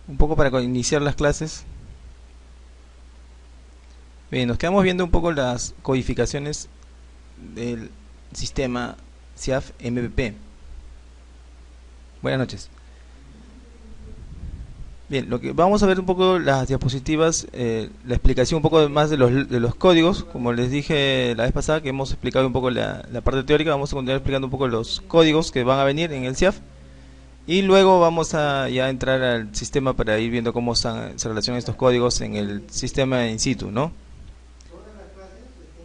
un poco para iniciar las clases. Bien, nos quedamos viendo un poco las codificaciones del sistema CIAF MPP. Buenas noches. Bien, lo que vamos a ver un poco las diapositivas, la explicación un poco más de los códigos. Como les dije la vez pasada que hemos explicado un poco la parte teórica, vamos a continuar explicando un poco los códigos que van a venir en el CIAF. Y luego vamos a ya entrar al sistema para ir viendo cómo se relacionan estos códigos en el sistema in situ, ¿no?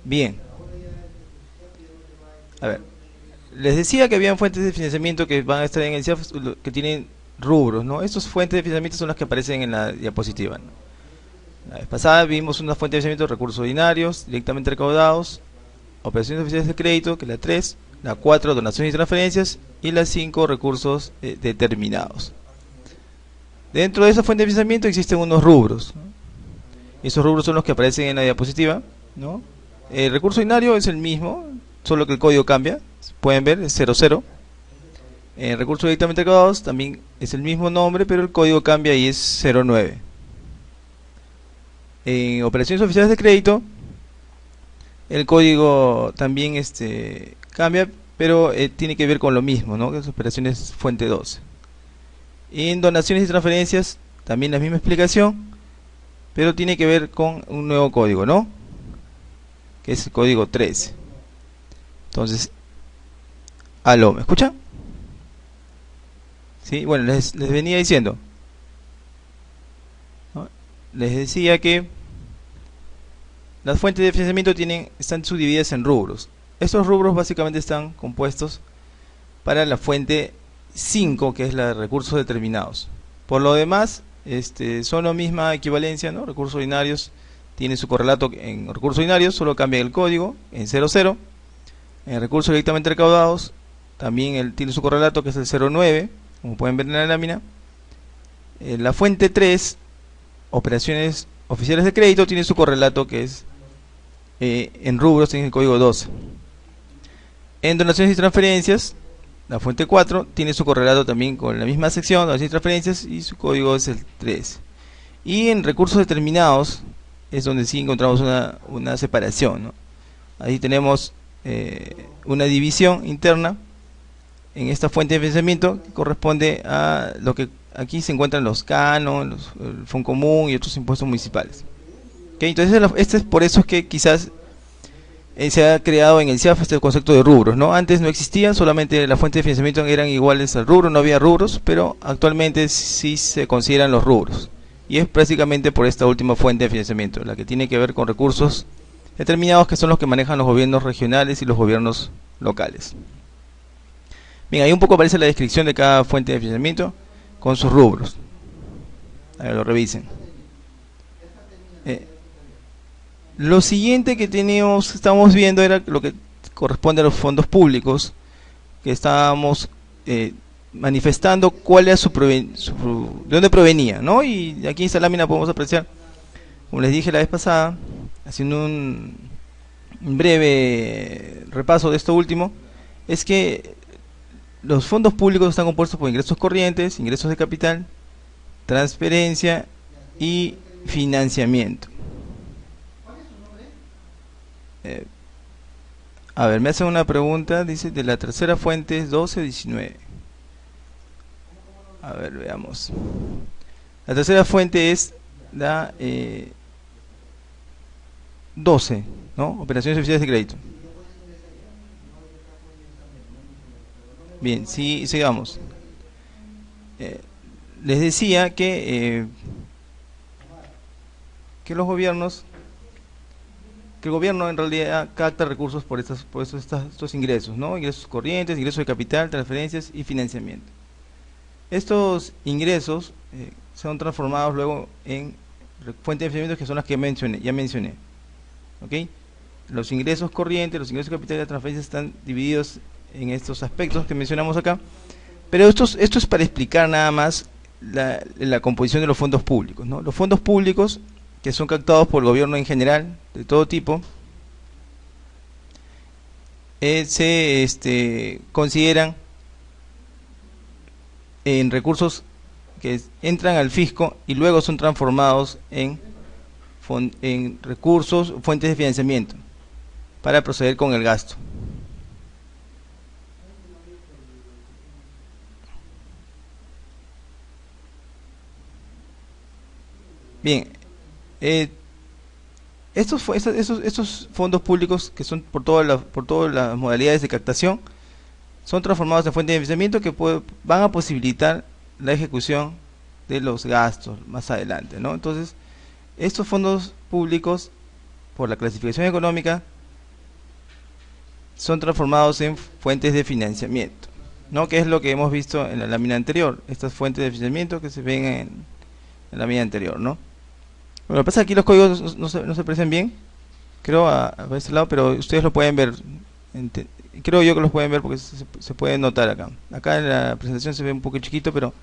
Bien. A ver, les decía que habían fuentes de financiamiento que van a estar en el CIAF que tienen rubros, ¿no? Estas fuentes de financiamiento son las que aparecen en la diapositiva, ¿no? La vez pasada vimos una fuente de financiamiento de recursos ordinarios, directamente recaudados, operaciones oficiales de crédito, que es la 3, la 4, donaciones y transferencias, y la 5, recursos determinados. Dentro de esa fuente de financiamiento existen unos rubros, ¿no? Esos rubros son los que aparecen en la diapositiva, ¿no? El recurso ordinario es el mismo, solo que el código cambia. Pueden ver, es 00. Recursos directamente recaudados también es el mismo nombre, pero el código cambia y es 09. En operaciones oficiales de crédito, el código también cambia, pero tiene que ver con lo mismo, ¿no? Que es operaciones fuente 12. En donaciones y transferencias, también la misma explicación, pero tiene que ver con un nuevo código, ¿no? Que es el código 13. Entonces, ¿aló? ¿Me escuchan? Sí, bueno, les venía diciendo, ¿no? Les decía que las fuentes de financiamiento están subdivididas en rubros. Estos rubros básicamente están compuestos para la fuente 5, que es la de recursos determinados. Por lo demás, son la misma equivalencia, ¿no? Recursos ordinarios tiene su correlato en recursos ordinarios, solo cambia el código en 00. En recursos directamente recaudados también tiene su correlato, que es el 09, como pueden ver en la lámina. La fuente 3, operaciones oficiales de crédito, tiene su correlato, que es en rubros, tiene el código 12. En donaciones y transferencias, la fuente 4 tiene su correlato también con la misma sección, donaciones y transferencias, y su código es el 3. Y en recursos determinados es donde sí encontramos una separación, ¿no? Ahí tenemos una división interna en esta fuente de financiamiento que corresponde a lo que aquí se encuentran los canon, el fondo común y otros impuestos municipales. ¿Okay? Entonces es por eso es que quizás se ha creado en el CIAF este concepto de rubros, ¿no? Antes no existían, solamente las fuentes de financiamiento eran iguales al rubro, no había rubros, pero actualmente sí se consideran los rubros. Y es prácticamente por esta última fuente de financiamiento, la que tiene que ver con recursos determinados, que son los que manejan los gobiernos regionales y los gobiernos locales. Bien, ahí un poco aparece la descripción de cada fuente de financiamiento con sus rubros. A ver, lo revisen. Lo siguiente que estamos viendo era lo que corresponde a los fondos públicos, que estábamos manifestando cuál era de dónde provenía, ¿no? Y aquí en esta lámina podemos apreciar, como les dije la vez pasada, haciendo un breve repaso de esto último, es que los fondos públicos están compuestos por ingresos corrientes, ingresos de capital, transferencia y financiamiento. A ver, me hacen una pregunta, dice, de la tercera fuente es 12 o 19. A ver, veamos. La tercera fuente es la 12, ¿no? Operaciones oficiales de crédito. Bien, sí, sigamos. Les decía que los gobiernos, que el gobierno en realidad capta recursos por estos ingresos, ¿no? Ingresos corrientes, ingresos de capital, transferencias y financiamiento. Estos ingresos son transformados luego en fuentes de financiamiento, que son las que ya mencioné. ¿Ok? Los ingresos corrientes, los ingresos de capital y las transferencias están divididos en estos aspectos que mencionamos acá. Pero esto es para explicar nada más la composición de los fondos públicos, ¿no? Los fondos públicos, que son captados por el gobierno en general, de todo tipo, se consideran en recursos que entran al fisco y luego son transformados en recursos, fuentes de financiamiento para proceder con el gasto. Bien, estos fondos públicos que son por todas las modalidades de captación son transformados en fuentes de financiamiento que van a posibilitar la ejecución de los gastos más adelante, ¿no? Entonces, estos fondos públicos, por la clasificación económica, son transformados en fuentes de financiamiento, ¿no? Que es lo que hemos visto en la lámina anterior, estas fuentes de financiamiento que se ven en la lámina anterior, ¿no? Bueno, lo que pasa es que aquí los códigos no se aprecian bien, creo, a este lado, pero ustedes lo pueden ver. Creo yo que los pueden ver porque se puede notar acá. Acá en la presentación se ve un poco chiquito, pero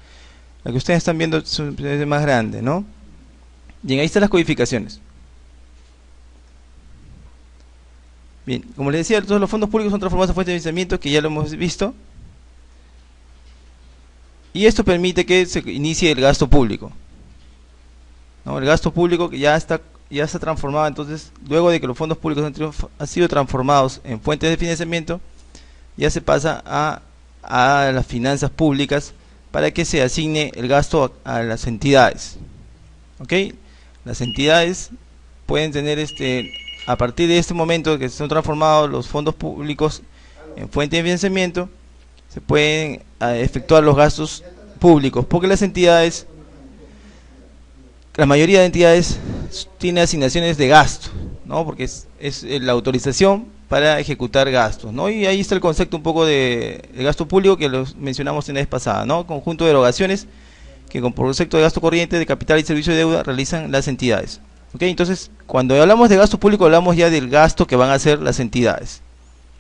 la que ustedes están viendo es más grande, ¿no? Bien, ahí están las codificaciones. Bien, como les decía, todos los fondos públicos son transformados en fuentes de financiamiento, que ya lo hemos visto. Y esto permite que se inicie el gasto público, ¿no? El gasto público que ya está transformado. Entonces, luego de que los fondos públicos han sido transformados en fuentes de financiamiento, ya se pasa a las finanzas públicas para que se asigne el gasto a las entidades. ¿Ok? Las entidades pueden tener a partir de este momento que se han transformado los fondos públicos en fuente de financiamiento, se pueden efectuar los gastos públicos, porque las entidades, la mayoría de entidades tiene asignaciones de gasto, ¿no? Porque es la autorización para ejecutar gastos, ¿no? Y ahí está el concepto un poco de gasto público que los mencionamos en la vez pasada, ¿no? Conjunto de erogaciones que con concepto de gasto corriente, de capital y servicio de deuda realizan las entidades. ¿Ok? Entonces, cuando hablamos de gasto público, hablamos ya del gasto que van a hacer las entidades.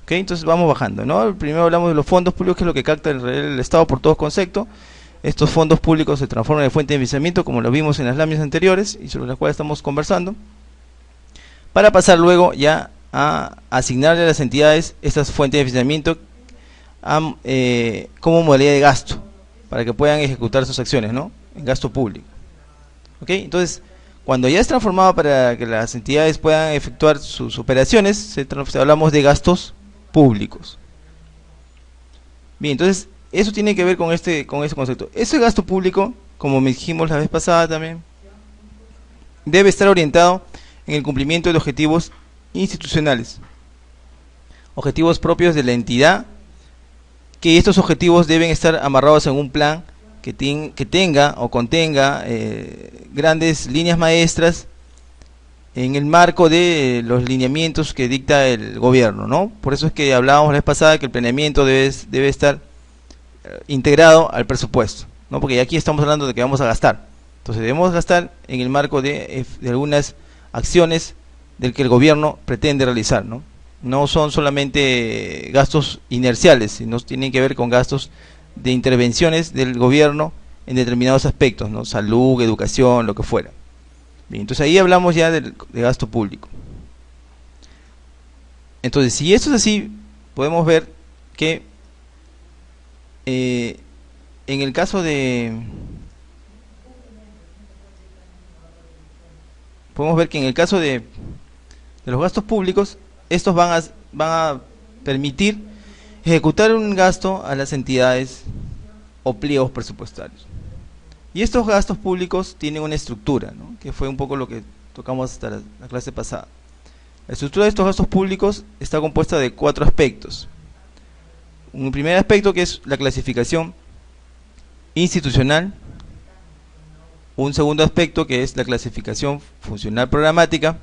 ¿Ok? Entonces vamos bajando, ¿no? Primero hablamos de los fondos públicos, que es lo que capta el Estado por todo concepto. Estos fondos públicos se transforman en fuente de financiamiento, como lo vimos en las láminas anteriores y sobre las cuales estamos conversando, para pasar luego ya a asignarle a las entidades estas fuentes de financiamiento como modalidad de gasto, para que puedan ejecutar sus acciones, ¿no? En gasto público. ¿Ok? Entonces, cuando ya es transformado para que las entidades puedan efectuar sus operaciones, hablamos de gastos públicos. Bien, entonces, eso tiene que ver con ese concepto. Ese gasto público, como me dijimos la vez pasada también, debe estar orientado en el cumplimiento de objetivos institucionales, objetivos propios de la entidad, que estos objetivos deben estar amarrados en un plan que tenga o contenga grandes líneas maestras en el marco de los lineamientos que dicta el gobierno, ¿no? Por eso es que hablábamos la vez pasada que el planeamiento debe estar integrado al presupuesto, ¿no? Porque aquí estamos hablando de que vamos a gastar. Entonces debemos gastar en el marco de algunas acciones del que el gobierno pretende realizar, ¿no? No son solamente gastos inerciales, sino tienen que ver con gastos de intervenciones del gobierno en determinados aspectos, ¿no? Salud, educación, lo que fuera. Bien, entonces ahí hablamos ya de gasto público. Entonces, si esto es así, podemos ver que en el caso de los gastos públicos, estos van a permitir ejecutar un gasto a las entidades o pliegos presupuestarios. Y estos gastos públicos tienen una estructura, ¿no? Que fue un poco lo que tocamos hasta la clase pasada. La estructura de estos gastos públicos está compuesta de 4 aspectos. Un primer aspecto que es la clasificación institucional. Un segundo aspecto que es la clasificación funcional programática.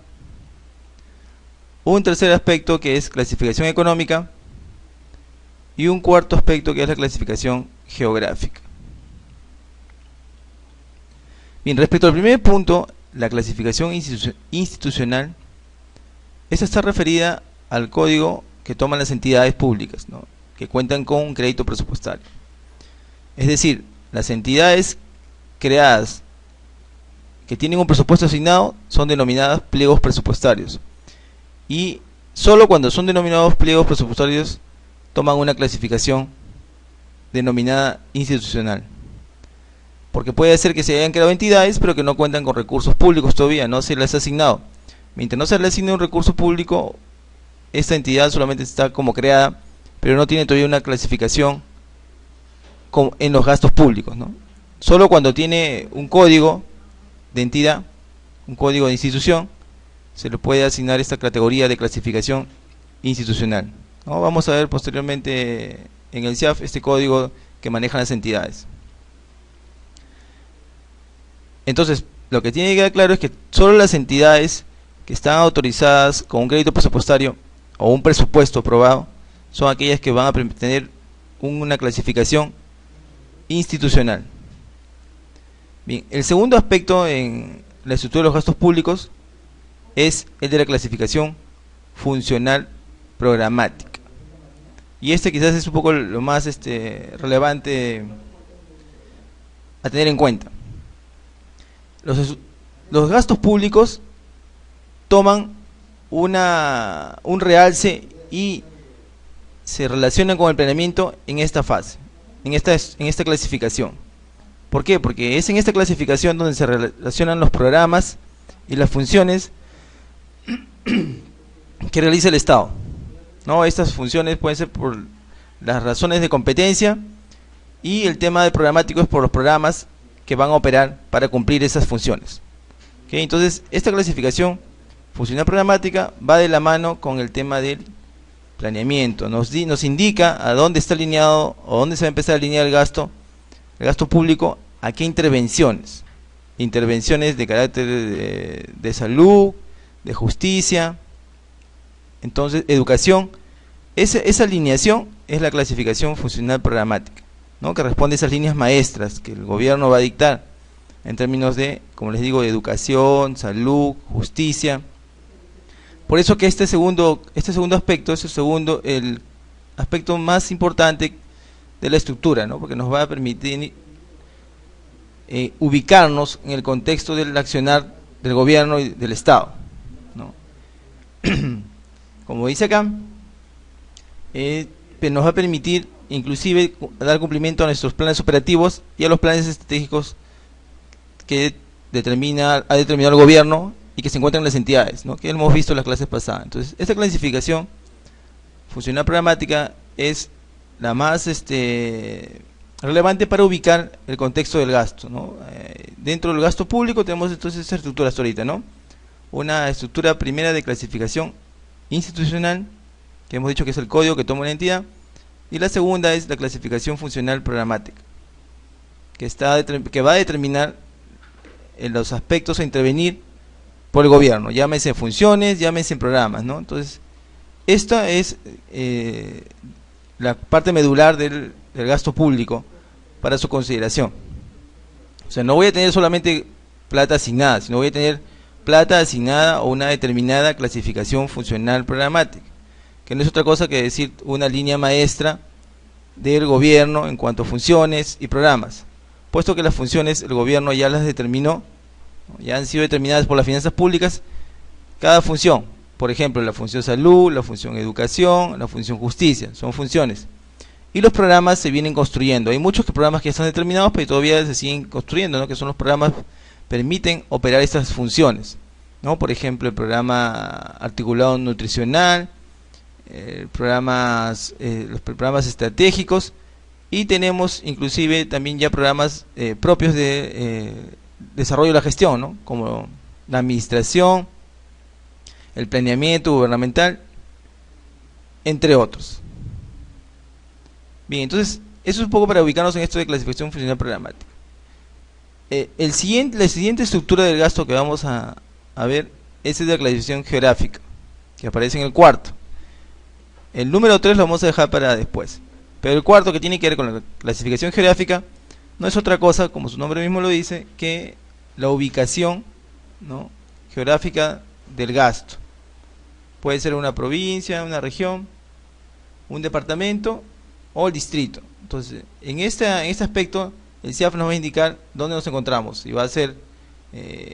Un tercer aspecto que es clasificación económica. Y un cuarto aspecto que es la clasificación geográfica. Bien, respecto al primer punto, la clasificación institucional, esta está referida al código que toman las entidades públicas, ¿no? Que cuentan con un crédito presupuestario. Es decir, las entidades creadas que tienen un presupuesto asignado son denominadas pliegos presupuestarios. Y solo cuando son denominados pliegos presupuestarios toman una clasificación denominada institucional. porque puede ser que se hayan creado entidades pero que no cuentan con recursos públicos todavía, no se les ha asignado. Mientras no se le asigne un recurso público, esta entidad solamente está como creada, pero no tiene todavía una clasificación en los gastos públicos, ¿no? Solo cuando tiene un código de entidad, un código de institución, se le puede asignar esta categoría de clasificación institucional, ¿no? Vamos a ver posteriormente en el CIAF este código que manejan las entidades. Entonces, lo que tiene que quedar claro es que solo las entidades que están autorizadas con un crédito presupuestario o un presupuesto aprobado son aquellas que van a tener una clasificación institucional. Bien, el segundo aspecto en la estructura de los gastos públicos es el de la clasificación funcional programática. Y este quizás es un poco lo más relevante a tener en cuenta. Los gastos públicos toman un realce y se relacionan con el planeamiento en esta fase, en esta clasificación. ¿Por qué? Porque es en esta clasificación donde se relacionan los programas y las funciones que realiza el Estado, ¿no? Estas funciones pueden ser por las razones de competencia, y el tema de programático es por los programas que van a operar para cumplir esas funciones. ¿Okay? Entonces, esta clasificación funcional programática va de la mano con el tema del planeamiento. Nos indica a dónde está alineado o dónde se va a empezar a alinear el gasto público, a qué intervenciones. Intervenciones de carácter de salud, de justicia, entonces educación. Esa alineación es la clasificación funcional programática, ¿no? Que responde a esas líneas maestras que el gobierno va a dictar en términos de, como les digo, de educación, salud, justicia. Por eso que este segundo aspecto es el aspecto más importante de la estructura, ¿no? Porque nos va a permitir ubicarnos en el contexto del accionar del gobierno y del Estado, ¿no? Como dice acá, nos va a permitir inclusive dar cumplimiento a nuestros planes operativos y a los planes estratégicos que ha determinado el gobierno y que se encuentran en las entidades, ¿no? Que hemos visto en las clases pasadas. Entonces, esta clasificación funcional programática es la más relevante para ubicar el contexto del gasto, ¿no? Dentro del gasto público tenemos entonces esta estructura hasta ahorita, ¿no? Una estructura primera de clasificación institucional, que hemos dicho que es el código que toma una entidad, y la segunda es la clasificación funcional programática, que va a determinar los aspectos a intervenir por el gobierno, llámese funciones, llámese programas, ¿no? Entonces, esta es la parte medular del gasto público para su consideración. O sea, no voy a tener solamente plata asignada, sino voy a tener plata asignada o una determinada clasificación funcional programática, que no es otra cosa que decir una línea maestra del gobierno en cuanto a funciones y programas, puesto que las funciones el gobierno ya las determinó, ya han sido determinadas por las finanzas públicas. Cada función, por ejemplo, la función salud, la función educación, la función justicia, son funciones, y los programas se vienen construyendo. Hay muchos programas que ya están determinados, pero todavía se siguen construyendo, ¿no? Que son los programas que permiten operar estas funciones, ¿no? Por ejemplo, el programa articulado nutricional, los programas estratégicos, y tenemos inclusive también ya programas propios de desarrollo de la gestión, ¿no? Como la administración, el planeamiento gubernamental, entre otros. Bien, entonces eso es un poco para ubicarnos en esto de clasificación funcional programática. La siguiente estructura del gasto que vamos a ver es el de la clasificación geográfica, que aparece en el cuarto. El número 3 lo vamos a dejar para después, pero el cuarto, que tiene que ver con la clasificación geográfica, no es otra cosa, como su nombre mismo lo dice, que la ubicación, ¿no?, geográfica del gasto. Puede ser una provincia, una región, un departamento o el distrito. Entonces, en este aspecto, el CIAF nos va a indicar dónde nos encontramos, y va a ser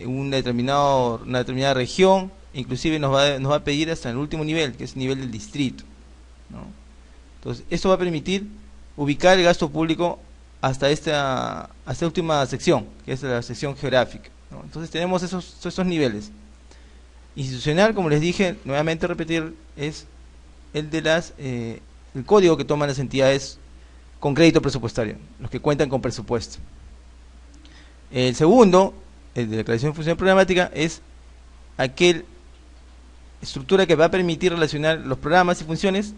una determinada región, inclusive nos va a pedir hasta el último nivel, que es el nivel del distrito, ¿no? Entonces, esto va a permitir ubicar el gasto público hasta esta última sección, que es la sección geográfica, ¿no? Entonces tenemos esos niveles. Institucional, como les dije, nuevamente repetir, es el de el código que toman las entidades con crédito presupuestario, los que cuentan con presupuesto. El segundo, el de declaración de función programática, es aquel estructura que va a permitir relacionar los programas y funciones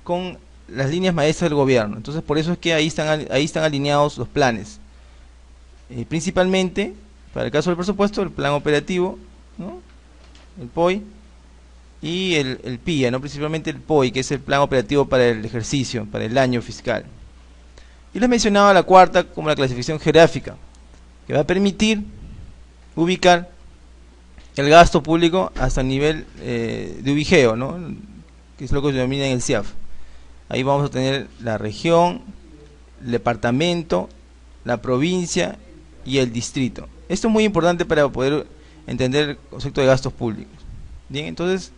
con las líneas maestras del gobierno. Entonces, por eso es que ahí están alineados los planes. Principalmente, para el caso del presupuesto, el plan operativo, ¿no? El POI y el PIA, ¿no? Principalmente el POI, que es el plan operativo para el ejercicio, para el año fiscal. Y les mencionaba la cuarta como la clasificación geográfica, que va a permitir ubicar el gasto público hasta el nivel de ubigeo, ¿no? Que es lo que se denomina en el CIAF. Ahí vamos a tener la región, el departamento, la provincia y el distrito. Esto es muy importante para poder entender el concepto de gastos públicos. Bien, entonces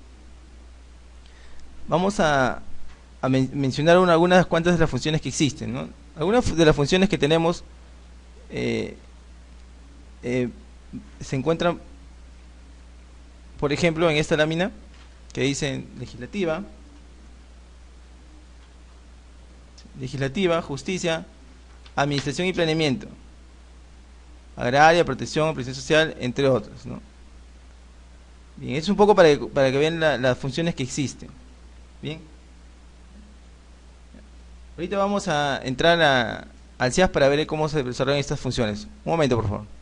vamos a mencionar algunas cuantas de las funciones que existen, ¿no? Algunas de las funciones que tenemos se encuentran, por ejemplo, en esta lámina que dice legislativa, justicia, administración y planeamiento, agraria, protección social, entre otros, ¿no? Bien, es un poco para que vean las funciones que existen. Bien, ahorita vamos a entrar al CIAF para ver cómo se desarrollan estas funciones. Un momento, por favor.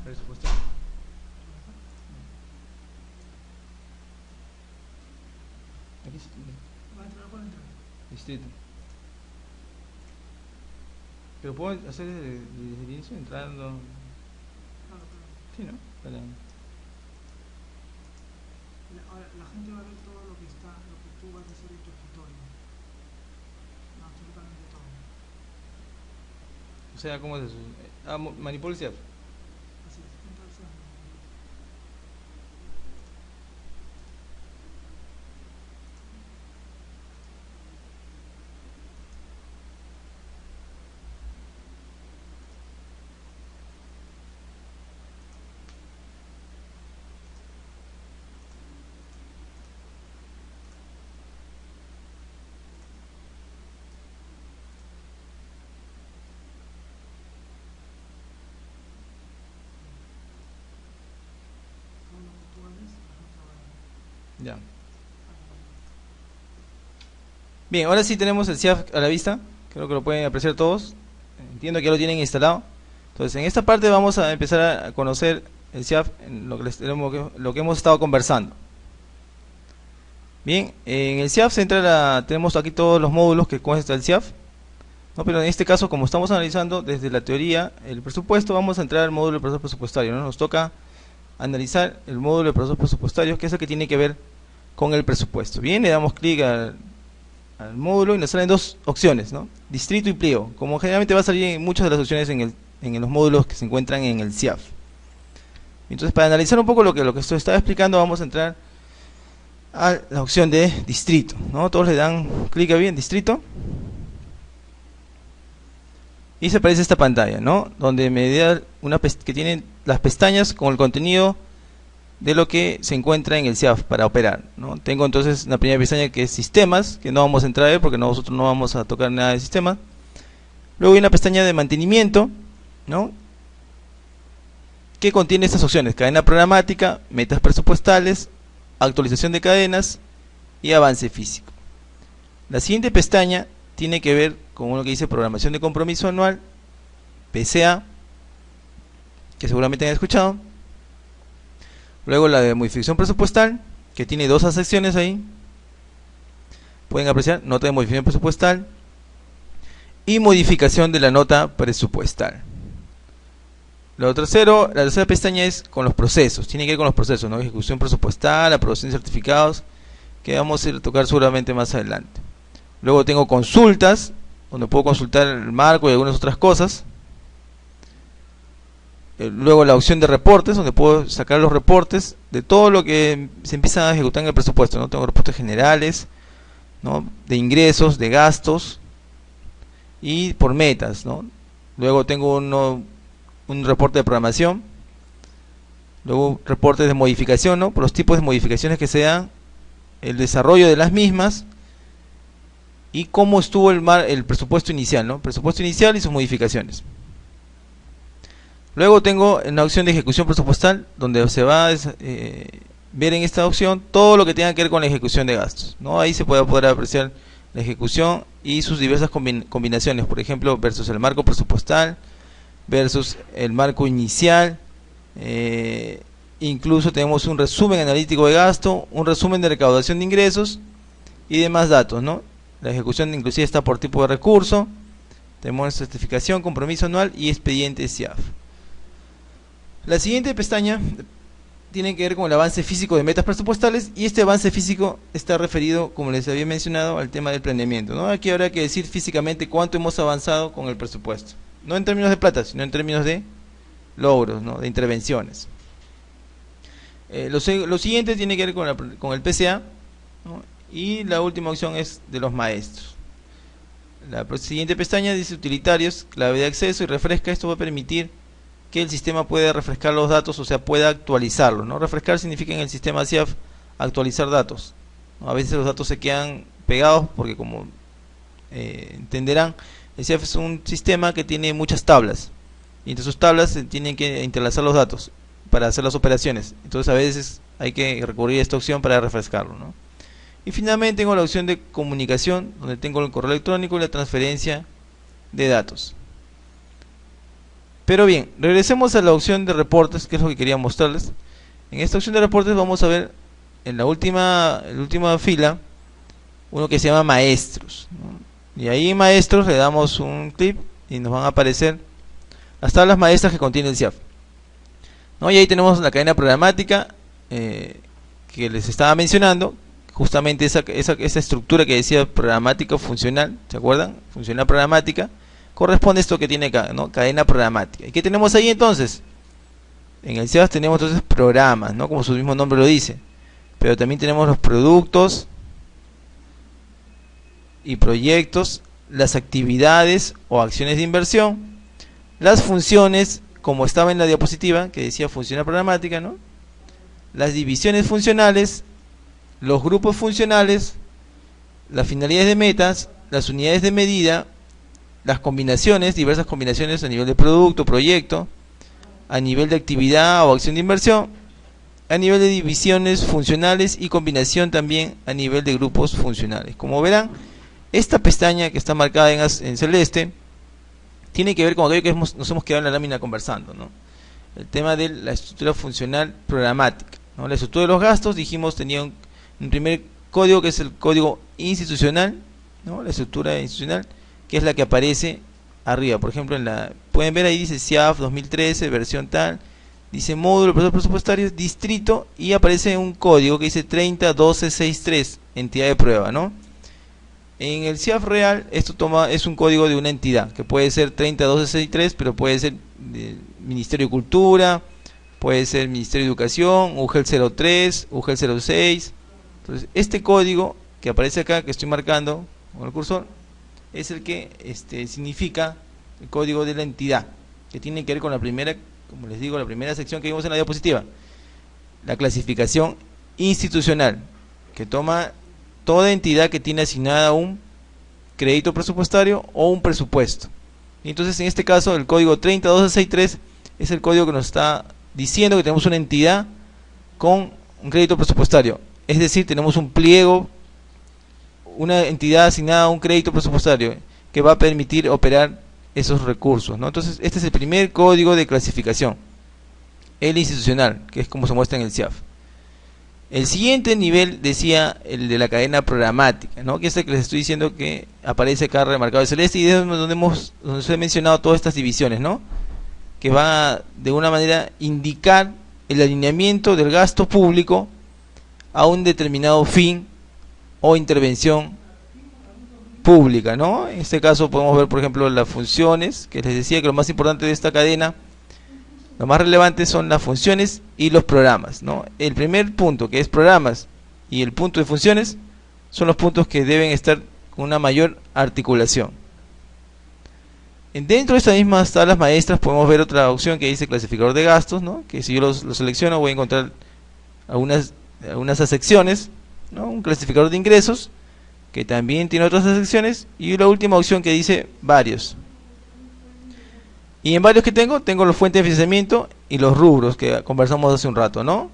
Presupuesto. Aquí sí. Distrito. Pero puedo hacer desde el inicio entrando. Sí, ¿no? Ahora, la gente va a ver todo lo que tú vas a hacer en tu escritorio. No, absolutamente todo. O sea, ¿cómo es eso? Manipula el CIAF. Así es, entonces. Ya. Bien, ahora sí tenemos el CIAF a la vista. Creo que lo pueden apreciar todos. Entiendo que ya lo tienen instalado. Entonces, en esta parte vamos a empezar a conocer el CIAF, en lo que hemos estado conversando. Bien, en el CIAF tenemos aquí todos los módulos que consta el CIAF, ¿no? Pero en este caso, como estamos analizando desde la teoría el presupuesto, vamos a entrar al módulo de procesos presupuestarios, ¿no? Nos toca analizar el módulo de procesos presupuestarios, que es el que tiene que ver con el presupuesto. Bien, le damos clic al módulo y nos salen dos opciones, ¿no? Distrito y pliego, como generalmente va a salir en muchas de las opciones en los módulos que se encuentran en el CIAF. Entonces, para analizar un poco lo que esto estaba explicando, vamos a entrar a la opción de distrito, ¿no? Todos le dan clic ahí en distrito y se aparece esta pantalla, ¿no? Donde me da que tiene las pestañas con el contenido de lo que se encuentra en el CIAF para operar, ¿no? Tengo entonces una primera pestaña que es sistemas, que no vamos a entrar a ver porque nosotros no vamos a tocar nada de sistema. Luego hay una pestaña de mantenimiento, ¿no? Que contiene estas opciones: cadena programática, metas presupuestales, actualización de cadenas y avance físico. La siguiente pestaña tiene que ver con uno que dice programación de compromiso anual, PCA, que seguramente han escuchado. Luego la de modificación presupuestal, que tiene dos secciones ahí. Pueden apreciar, nota de modificación presupuestal y modificación de la nota presupuestal. La tercera pestaña es con los procesos, tiene que ver con los procesos, ¿no? Ejecución presupuestal, aprobación de certificados, que vamos a ir a tocar seguramente más adelante. Luego tengo consultas, donde puedo consultar el marco y algunas otras cosas. Luego la opción de reportes, donde puedo sacar los reportes de todo lo que se empieza a ejecutar en el presupuesto, ¿no? Tengo reportes generales, ¿no? De ingresos, de gastos y por metas, ¿no? Luego tengo un reporte de programación, luego reportes de modificación, ¿no? Por los tipos de modificaciones que se dan, el desarrollo de las mismas y cómo estuvo el presupuesto inicial, ¿no? Presupuesto inicial y sus modificaciones. Luego tengo una opción de ejecución presupuestal, donde se va a ver en esta opción todo lo que tenga que ver con la ejecución de gastos, ¿no? Ahí se puede poder apreciar la ejecución y sus diversas combinaciones, por ejemplo, versus el marco presupuestal, versus el marco inicial. Incluso tenemos un resumen analítico de gasto, un resumen de recaudación de ingresos y demás datos, ¿no? La ejecución inclusive está por tipo de recurso. Tenemos certificación, compromiso anual y expediente SIAF. La siguiente pestaña tiene que ver con el avance físico de metas presupuestales, y este avance físico está referido, como les había mencionado, al tema del planeamiento, ¿no? Aquí habrá que decir físicamente cuánto hemos avanzado con el presupuesto, no en términos de plata, sino en términos de logros, ¿no? De intervenciones. Lo siguiente tiene que ver con el PCA, ¿no? Y la última opción es de los maestros. La siguiente pestaña dice utilitarios, clave de acceso y refresca. Esto va a permitir que el sistema pueda refrescar los datos, o sea, pueda actualizarlos, ¿no? Refrescar significa en el sistema SIAF actualizar datos, ¿no? A veces los datos se quedan pegados porque, como entenderán, el SIAF es un sistema que tiene muchas tablas, y entre sus tablas se tienen que interlazar los datos para hacer las operaciones. Entonces a veces hay que recurrir a esta opción para refrescarlo, ¿no? Y finalmente tengo la opción de comunicación, donde tengo el correo electrónico y la transferencia de datos. Pero bien, regresemos a la opción de reportes, que es lo que quería mostrarles. En esta opción de reportes vamos a ver en la última fila uno que se llama maestros, ¿no? Y ahí en maestros le damos un clic y nos van a aparecer las tablas maestras que contiene el SIAF, ¿no? Y ahí tenemos la cadena programática que les estaba mencionando, justamente esa estructura que decía programática funcional, ¿se acuerdan? Funcional programática. Corresponde a esto que tiene acá, ¿no? Cadena programática. ¿Y qué tenemos ahí entonces? En el SIAF tenemos entonces programas, ¿no? Como su mismo nombre lo dice. Pero también tenemos los productos y proyectos, las actividades o acciones de inversión, las funciones, como estaba en la diapositiva, que decía funcional programática, ¿no? Las divisiones funcionales, los grupos funcionales, las finalidades de metas, las unidades de medida, las combinaciones, diversas combinaciones a nivel de producto, proyecto, a nivel de actividad o acción de inversión, a nivel de divisiones funcionales y combinación también a nivel de grupos funcionales. Como verán, esta pestaña que está marcada en celeste tiene que ver con aquello que nos hemos quedado en la lámina conversando, ¿no? El tema de la estructura funcional programática, ¿no? La estructura de los gastos, dijimos, tenía un primer código que es el código institucional, ¿no? La estructura institucional, que es la que aparece arriba. Por ejemplo, pueden ver ahí, dice SIAF 2013, versión tal, dice módulo presupuestario, distrito, y aparece un código que dice 301263, entidad de prueba, ¿no? En el SIAF real, esto es un código de una entidad, que puede ser 301263, pero puede ser Ministerio de Cultura, puede ser Ministerio de Educación, UGEL 03, UGEL 06. Entonces, este código que aparece acá, que estoy marcando con el cursor, es el que significa el código de la entidad, que tiene que ver con la primera, como les digo, la primera sección que vimos en la diapositiva, la clasificación institucional, que toma toda entidad que tiene asignada un crédito presupuestario o un presupuesto. Y entonces, en este caso, el código 301263 es el código que nos está diciendo que tenemos una entidad con un crédito presupuestario, es decir, tenemos un pliego una entidad asignada a un crédito presupuestario que va a permitir operar esos recursos, ¿no? Entonces, este es el primer código de clasificación, el institucional, que es como se muestra en el CIAF. El siguiente nivel decía el de la cadena programática, ¿no? Que es el que les estoy diciendo que aparece acá remarcado de celeste, y es donde se he mencionado todas estas divisiones, ¿no? Que va de una manera indicar el alineamiento del gasto público a un determinado fin o intervención pública, ¿no? En este caso podemos ver, por ejemplo, las funciones, que les decía que lo más importante de esta cadena, lo más relevante son las funciones y los programas, ¿no? El primer punto, que es programas, y el punto de funciones, son los puntos que deben estar con una mayor articulación. Dentro de estas mismas tablas maestras podemos ver otra opción que dice clasificador de gastos, ¿no? Que si yo lo selecciono voy a encontrar algunas secciones, ¿no? Un clasificador de ingresos, que también tiene otras secciones, y la última opción que dice varios. Y en varios que tengo los fuentes de financiamiento y los rubros que conversamos hace un rato, ¿no?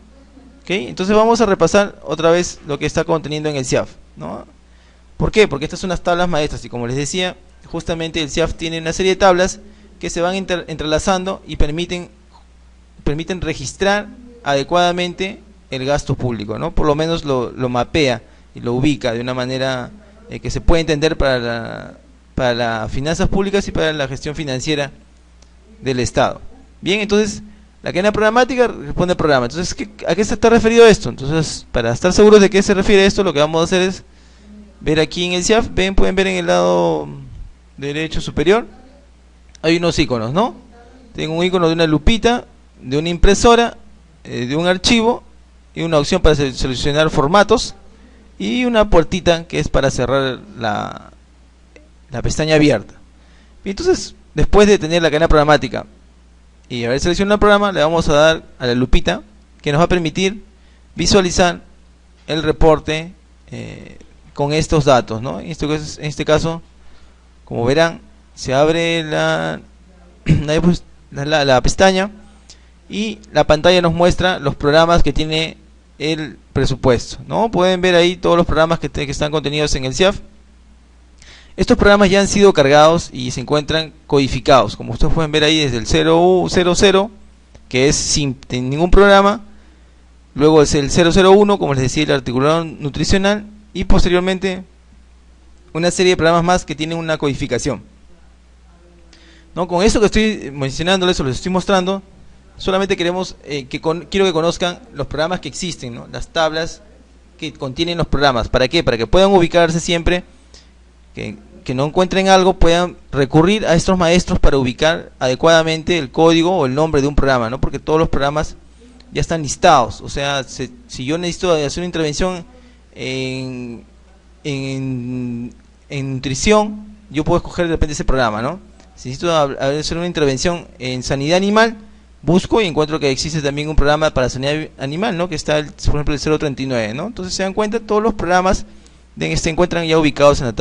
¿Okay? Entonces vamos a repasar otra vez lo que está conteniendo en el CIAF, ¿no? ¿Por qué? Porque estas son las tablas maestras, y como les decía, justamente el CIAF tiene una serie de tablas que se van entrelazando y permiten registrar adecuadamente el gasto público, ¿no? Por lo menos lo mapea y lo ubica de una manera que se puede entender para las finanzas públicas y para la gestión financiera del Estado. Bien, entonces la cadena programática responde al programa. Entonces, ¿a qué se está referido esto? Entonces, para estar seguros de qué se refiere esto, lo que vamos a hacer es ver aquí en el CIAF. Pueden ver en el lado derecho superior hay unos iconos, ¿no? Tengo un icono de una lupita, de una impresora, de un archivo, y una opción para seleccionar formatos, y una puertita que es para cerrar la pestaña abierta. Y entonces, después de tener la cadena programática y haber seleccionado el programa, le vamos a dar a la lupita, que nos va a permitir visualizar el reporte con estos datos, ¿no? En este caso, como verán, se abre la pestaña, y la pantalla nos muestra los programas que tiene el presupuesto, ¿no? Pueden ver ahí todos los programas que están contenidos en el CIAF. Estos programas ya han sido cargados y se encuentran codificados, como ustedes pueden ver ahí, desde el 000, que es sin ningún programa. Luego es el 001, como les decía, el articulador nutricional, y posteriormente una serie de programas más que tienen una codificación, ¿no? Con esto que estoy mencionándoles, o les estoy mostrando, solamente queremos quiero que conozcan los programas que existen, ¿no? Las tablas que contienen los programas. ¿Para qué? Para que puedan ubicarse siempre, que no encuentren algo, puedan recurrir a estos maestros para ubicar adecuadamente el código o el nombre de un programa, ¿no? Porque todos los programas ya están listados. O sea, si yo necesito hacer una intervención en nutrición, yo puedo escoger de repente ese programa, ¿no? Si necesito hacer una intervención en sanidad animal, busco y encuentro que existe también un programa para sanidad animal, ¿no? Que está, por ejemplo, el 039, ¿no? Entonces se dan cuenta, todos los programas se encuentran ya ubicados en las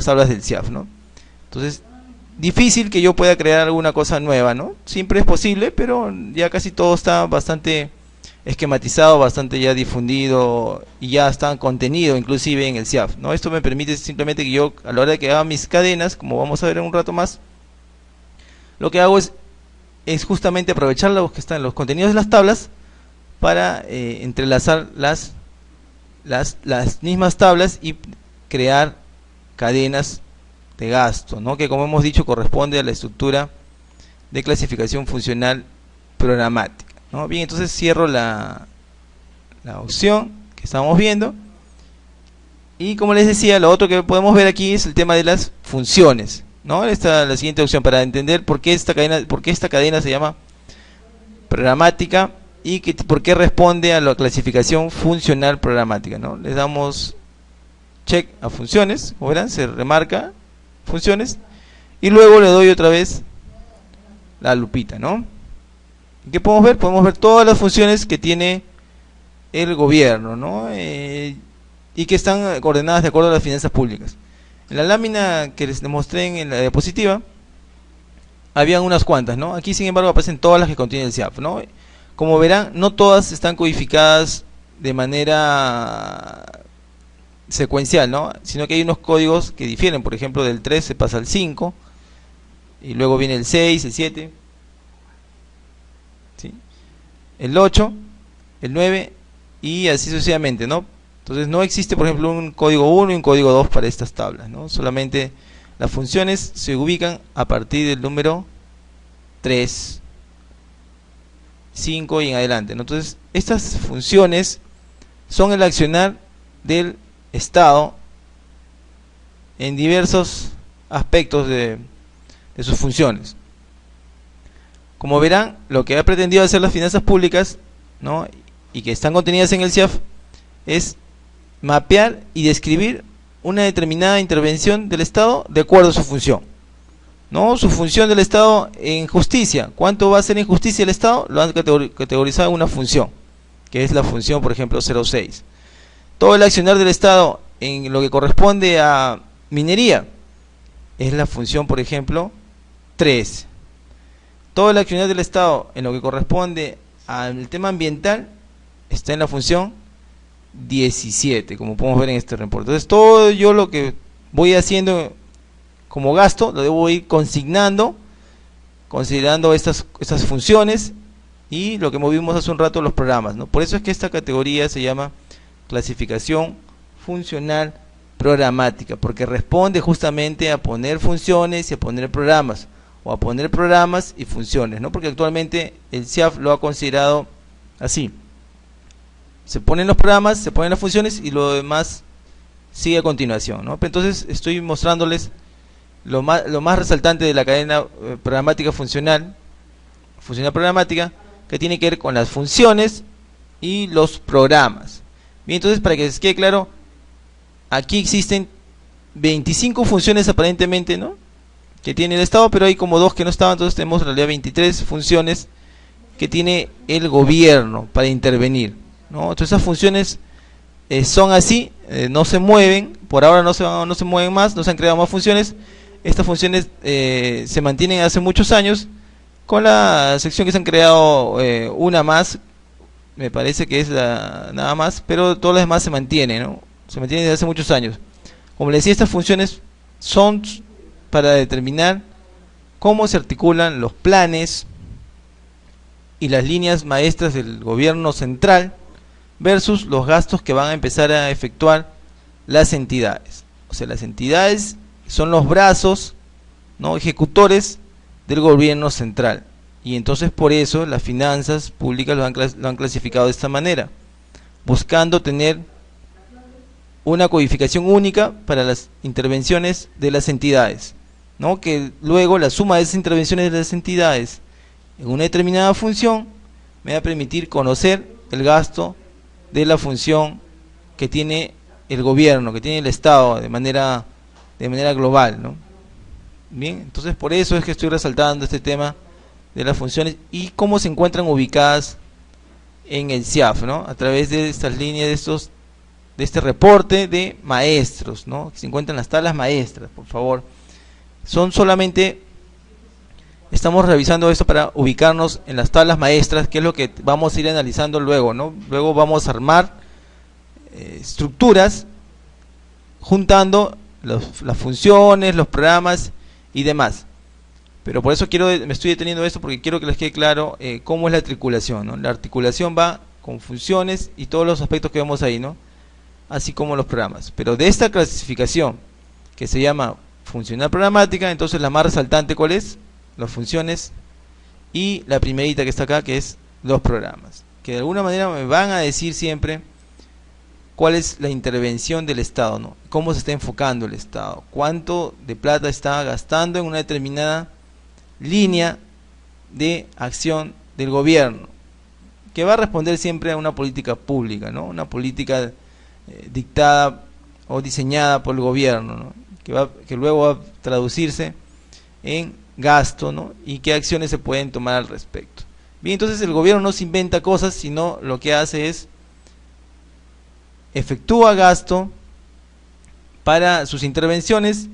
tablas del CIAF, ¿no? Entonces, difícil que yo pueda crear alguna cosa nueva, ¿no? Siempre es posible, pero ya casi todo está bastante esquematizado, bastante ya difundido, y ya está contenido inclusive en el CIAF, ¿no? Esto me permite simplemente que yo, a la hora de que haga mis cadenas, como vamos a ver en un rato más, lo que hago es justamente aprovechar los contenidos de las tablas para entrelazar las mismas tablas y crear cadenas de gasto, ¿no? Que, como hemos dicho, corresponde a la estructura de clasificación funcional programática, ¿no? Bien, entonces cierro la opción que estamos viendo, y como les decía, lo otro que podemos ver aquí es el tema de las funciones, ¿no? Esta es la siguiente opción para entender por qué esta cadena se llama programática, y por qué responde a la clasificación funcional programática, ¿no? Les damos check a funciones, como verán, se remarca funciones, y luego le doy otra vez la lupita, ¿no? ¿Qué podemos ver? Podemos ver todas las funciones que tiene el gobierno, ¿no? Y que están coordenadas de acuerdo a las finanzas públicas. En la lámina que les mostré en la diapositiva, habían unas cuantas, ¿no? Aquí, sin embargo, aparecen todas las que contiene el CIAF, ¿no? Como verán, no todas están codificadas de manera secuencial, ¿no? Sino que hay unos códigos que difieren. Por ejemplo, del 3 se pasa al 5, y luego viene el 6, el 7, ¿sí? El 8, el 9, y así sucesivamente, ¿no? Entonces no existe, por ejemplo, un código 1 y un código 2 para estas tablas, ¿no? Solamente las funciones se ubican a partir del número 3, 5 y en adelante, ¿no? Entonces estas funciones son el accionar del estado en diversos aspectos de sus funciones. Como verán, lo que ha pretendido hacer las finanzas públicas, ¿no?, y que están contenidas en el CIAF, es mapear y describir una determinada intervención del Estado de acuerdo a su función, ¿no? Su función del Estado en justicia. ¿Cuánto va a ser en justicia el Estado? Lo han categorizado en una función, que es la función, por ejemplo, 06. Todo el accionar del Estado en lo que corresponde a minería es la función, por ejemplo, 3. Todo el accionar del Estado en lo que corresponde al tema ambiental está en la función 17, como podemos ver en este reporte. Entonces todo yo lo que voy haciendo como gasto lo debo ir consignando, considerando estas funciones y lo que movimos hace un rato, los programas, ¿no? Por eso es que esta categoría se llama clasificación funcional programática, porque responde justamente a poner funciones y a poner programas, o a poner programas y funciones, ¿no? Porque actualmente el CIAF lo ha considerado así: se ponen los programas, se ponen las funciones y lo demás sigue a continuación, ¿no? Entonces estoy mostrándoles lo más resaltante de la cadena programática funcional programática, que tiene que ver con las funciones y los programas. Bien, entonces, para que les quede claro, aquí existen 25 funciones aparentemente, ¿no?, que tiene el Estado, pero hay como 2 que no estaban. Entonces tenemos en realidad 23 funciones que tiene el gobierno para intervenir, ¿no? Entonces esas funciones son así, no se mueven, por ahora no se mueven más, no se han creado más funciones. Estas funciones se mantienen hace muchos años, con la sección que se han creado una más, me parece que es nada más, pero todas las demás se mantienen, ¿no? Se mantienen desde hace muchos años. Como les decía, estas funciones son para determinar cómo se articulan los planes y las líneas maestras del gobierno central versus los gastos que van a empezar a efectuar las entidades. O sea, las entidades son los brazos, ¿no?, ejecutores del gobierno central, y entonces por eso las finanzas públicas lo han clasificado de esta manera, buscando tener una codificación única para las intervenciones de las entidades, ¿no?, que luego la suma de esas intervenciones de las entidades en una determinada función me va a permitir conocer el gasto de la función que tiene el gobierno, que tiene el Estado de manera global, ¿no? Bien, entonces por eso es que estoy resaltando este tema de las funciones y cómo se encuentran ubicadas en el CIAF, ¿no?, a través de estas líneas, de este reporte de maestros, ¿no?, que se encuentran las tablas maestras. Por favor, estamos revisando esto para ubicarnos en las tablas maestras, que es lo que vamos a ir analizando luego, ¿no? Luego vamos a armar estructuras juntando las funciones, los programas y demás. Pero por eso me estoy deteniendo esto, porque quiero que les quede claro cómo es la articulación, ¿no? La articulación va con funciones y todos los aspectos que vemos ahí, ¿no?, así como los programas. Pero de esta clasificación, que se llama funcional programática, entonces la más resaltante, ¿cuál es? Las funciones, y la primerita que está acá, que es los programas, que de alguna manera me van a decir siempre cuál es la intervención del Estado, ¿no?, cómo se está enfocando el Estado, cuánto de plata está gastando en una determinada línea de acción del gobierno, que va a responder siempre a una política pública, ¿no?, una política dictada o diseñada por el gobierno, ¿no?, que luego va a traducirse en gasto, ¿no?, y qué acciones se pueden tomar al respecto. Bien, entonces el gobierno no se inventa cosas, sino lo que hace es efectúa gasto para sus intervenciones,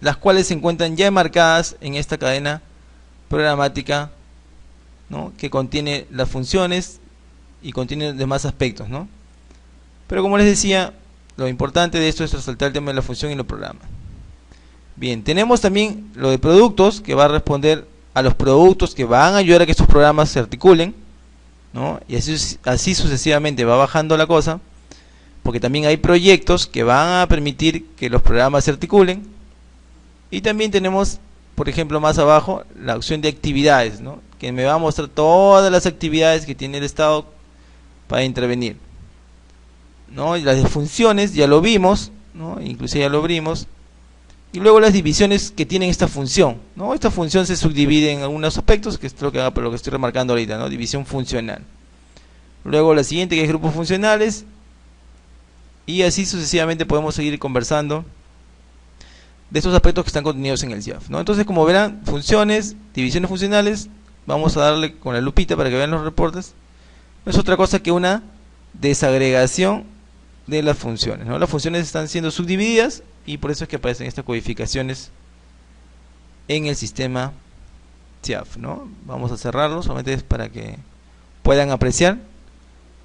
las cuales se encuentran ya enmarcadas en esta cadena programática, ¿no?, que contiene las funciones y contiene demás aspectos, ¿no? Pero como les decía, lo importante de esto es resaltar el tema de la función y los programas. Bien, tenemos también lo de productos, que va a responder a los productos que van a ayudar a que estos programas se articulen, ¿no? Y así sucesivamente va bajando la cosa, porque también hay proyectos que van a permitir que los programas se articulen. Y también tenemos, por ejemplo, más abajo, la opción de actividades, ¿no? Que me va a mostrar todas las actividades que tiene el Estado para intervenir, ¿no? Y las de funciones ya lo vimos, ¿no? Inclusive ya lo vimos. Y luego las divisiones que tienen esta función, ¿no? Esta función se subdivide en algunos aspectos, que es lo que estoy remarcando ahorita, ¿no? División funcional. Luego la siguiente, que es grupos funcionales. Y así sucesivamente podemos seguir conversando de estos aspectos que están contenidos en el CIAF, ¿no? Entonces, como verán, funciones, divisiones funcionales, vamos a darle con la lupita para que vean los reportes. No es otra cosa que una desagregación de las funciones, ¿no? Las funciones están siendo subdivididas y por eso es que aparecen estas codificaciones en el sistema CIAF, ¿no? Vamos a cerrarlo, solamente es para que puedan apreciar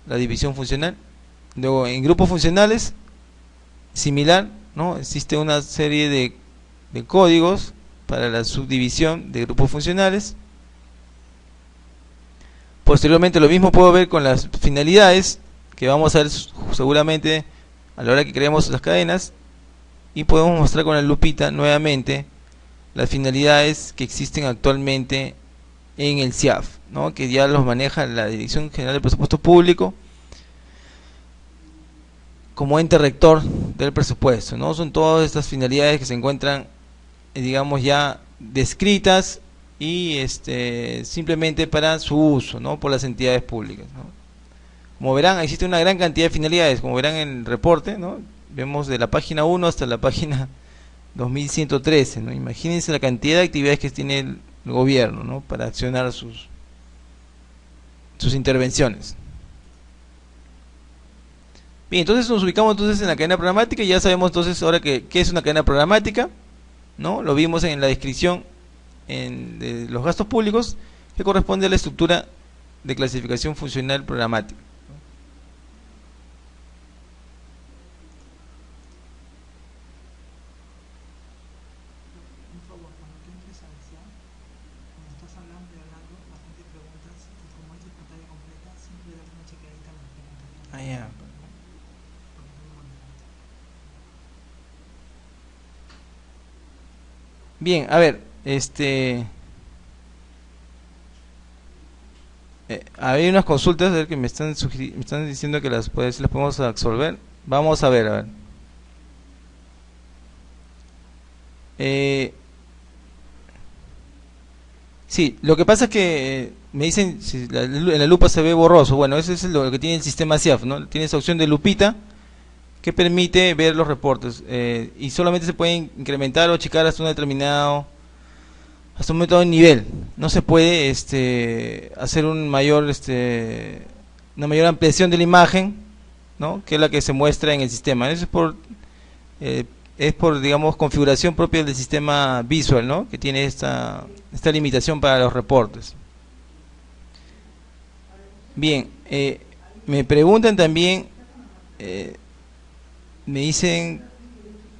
la división funcional. Luego, en grupos funcionales, similar, ¿no? Existe una serie de códigos para la subdivisión de grupos funcionales. Posteriormente lo mismo puedo ver con las finalidades, que vamos a ver seguramente a la hora que creemos las cadenas, y podemos mostrar con la lupita nuevamente las finalidades que existen actualmente en el CIAF, ¿no? Que ya los maneja la Dirección General de Presupuesto Público como ente rector del presupuesto, ¿no? Son todas estas finalidades que se encuentran, digamos, ya descritas y simplemente para su uso, ¿no? Por las entidades públicas, ¿no? Como verán, existe una gran cantidad de finalidades, como verán en el reporte, ¿no? Vemos de la página 1 hasta la página 2113, ¿no? Imagínense la cantidad de actividades que tiene el gobierno, ¿no? Para accionar sus intervenciones. Bien, entonces nos ubicamos entonces en la cadena programática y ya sabemos entonces ahora qué es una cadena programática, ¿no? Lo vimos en la descripción de los gastos públicos, que corresponde a la estructura de clasificación funcional programática. Bien, a ver, hay unas consultas, a ver, que me están diciendo que las podemos absolver. Vamos a ver, sí, lo que pasa es que me dicen si en la lupa se ve borroso. Bueno, eso es lo que tiene el sistema CIAF, ¿no? Tiene esa opción de lupita que permite ver los reportes, y solamente se pueden incrementar o achicar hasta un determinado nivel. No se puede hacer una mayor ampliación de la imagen, ¿no? Que es la que se muestra en el sistema. Eso es por digamos configuración propia del sistema visual, ¿no? Que tiene esta limitación para los reportes. Bien, me preguntan también, me dicen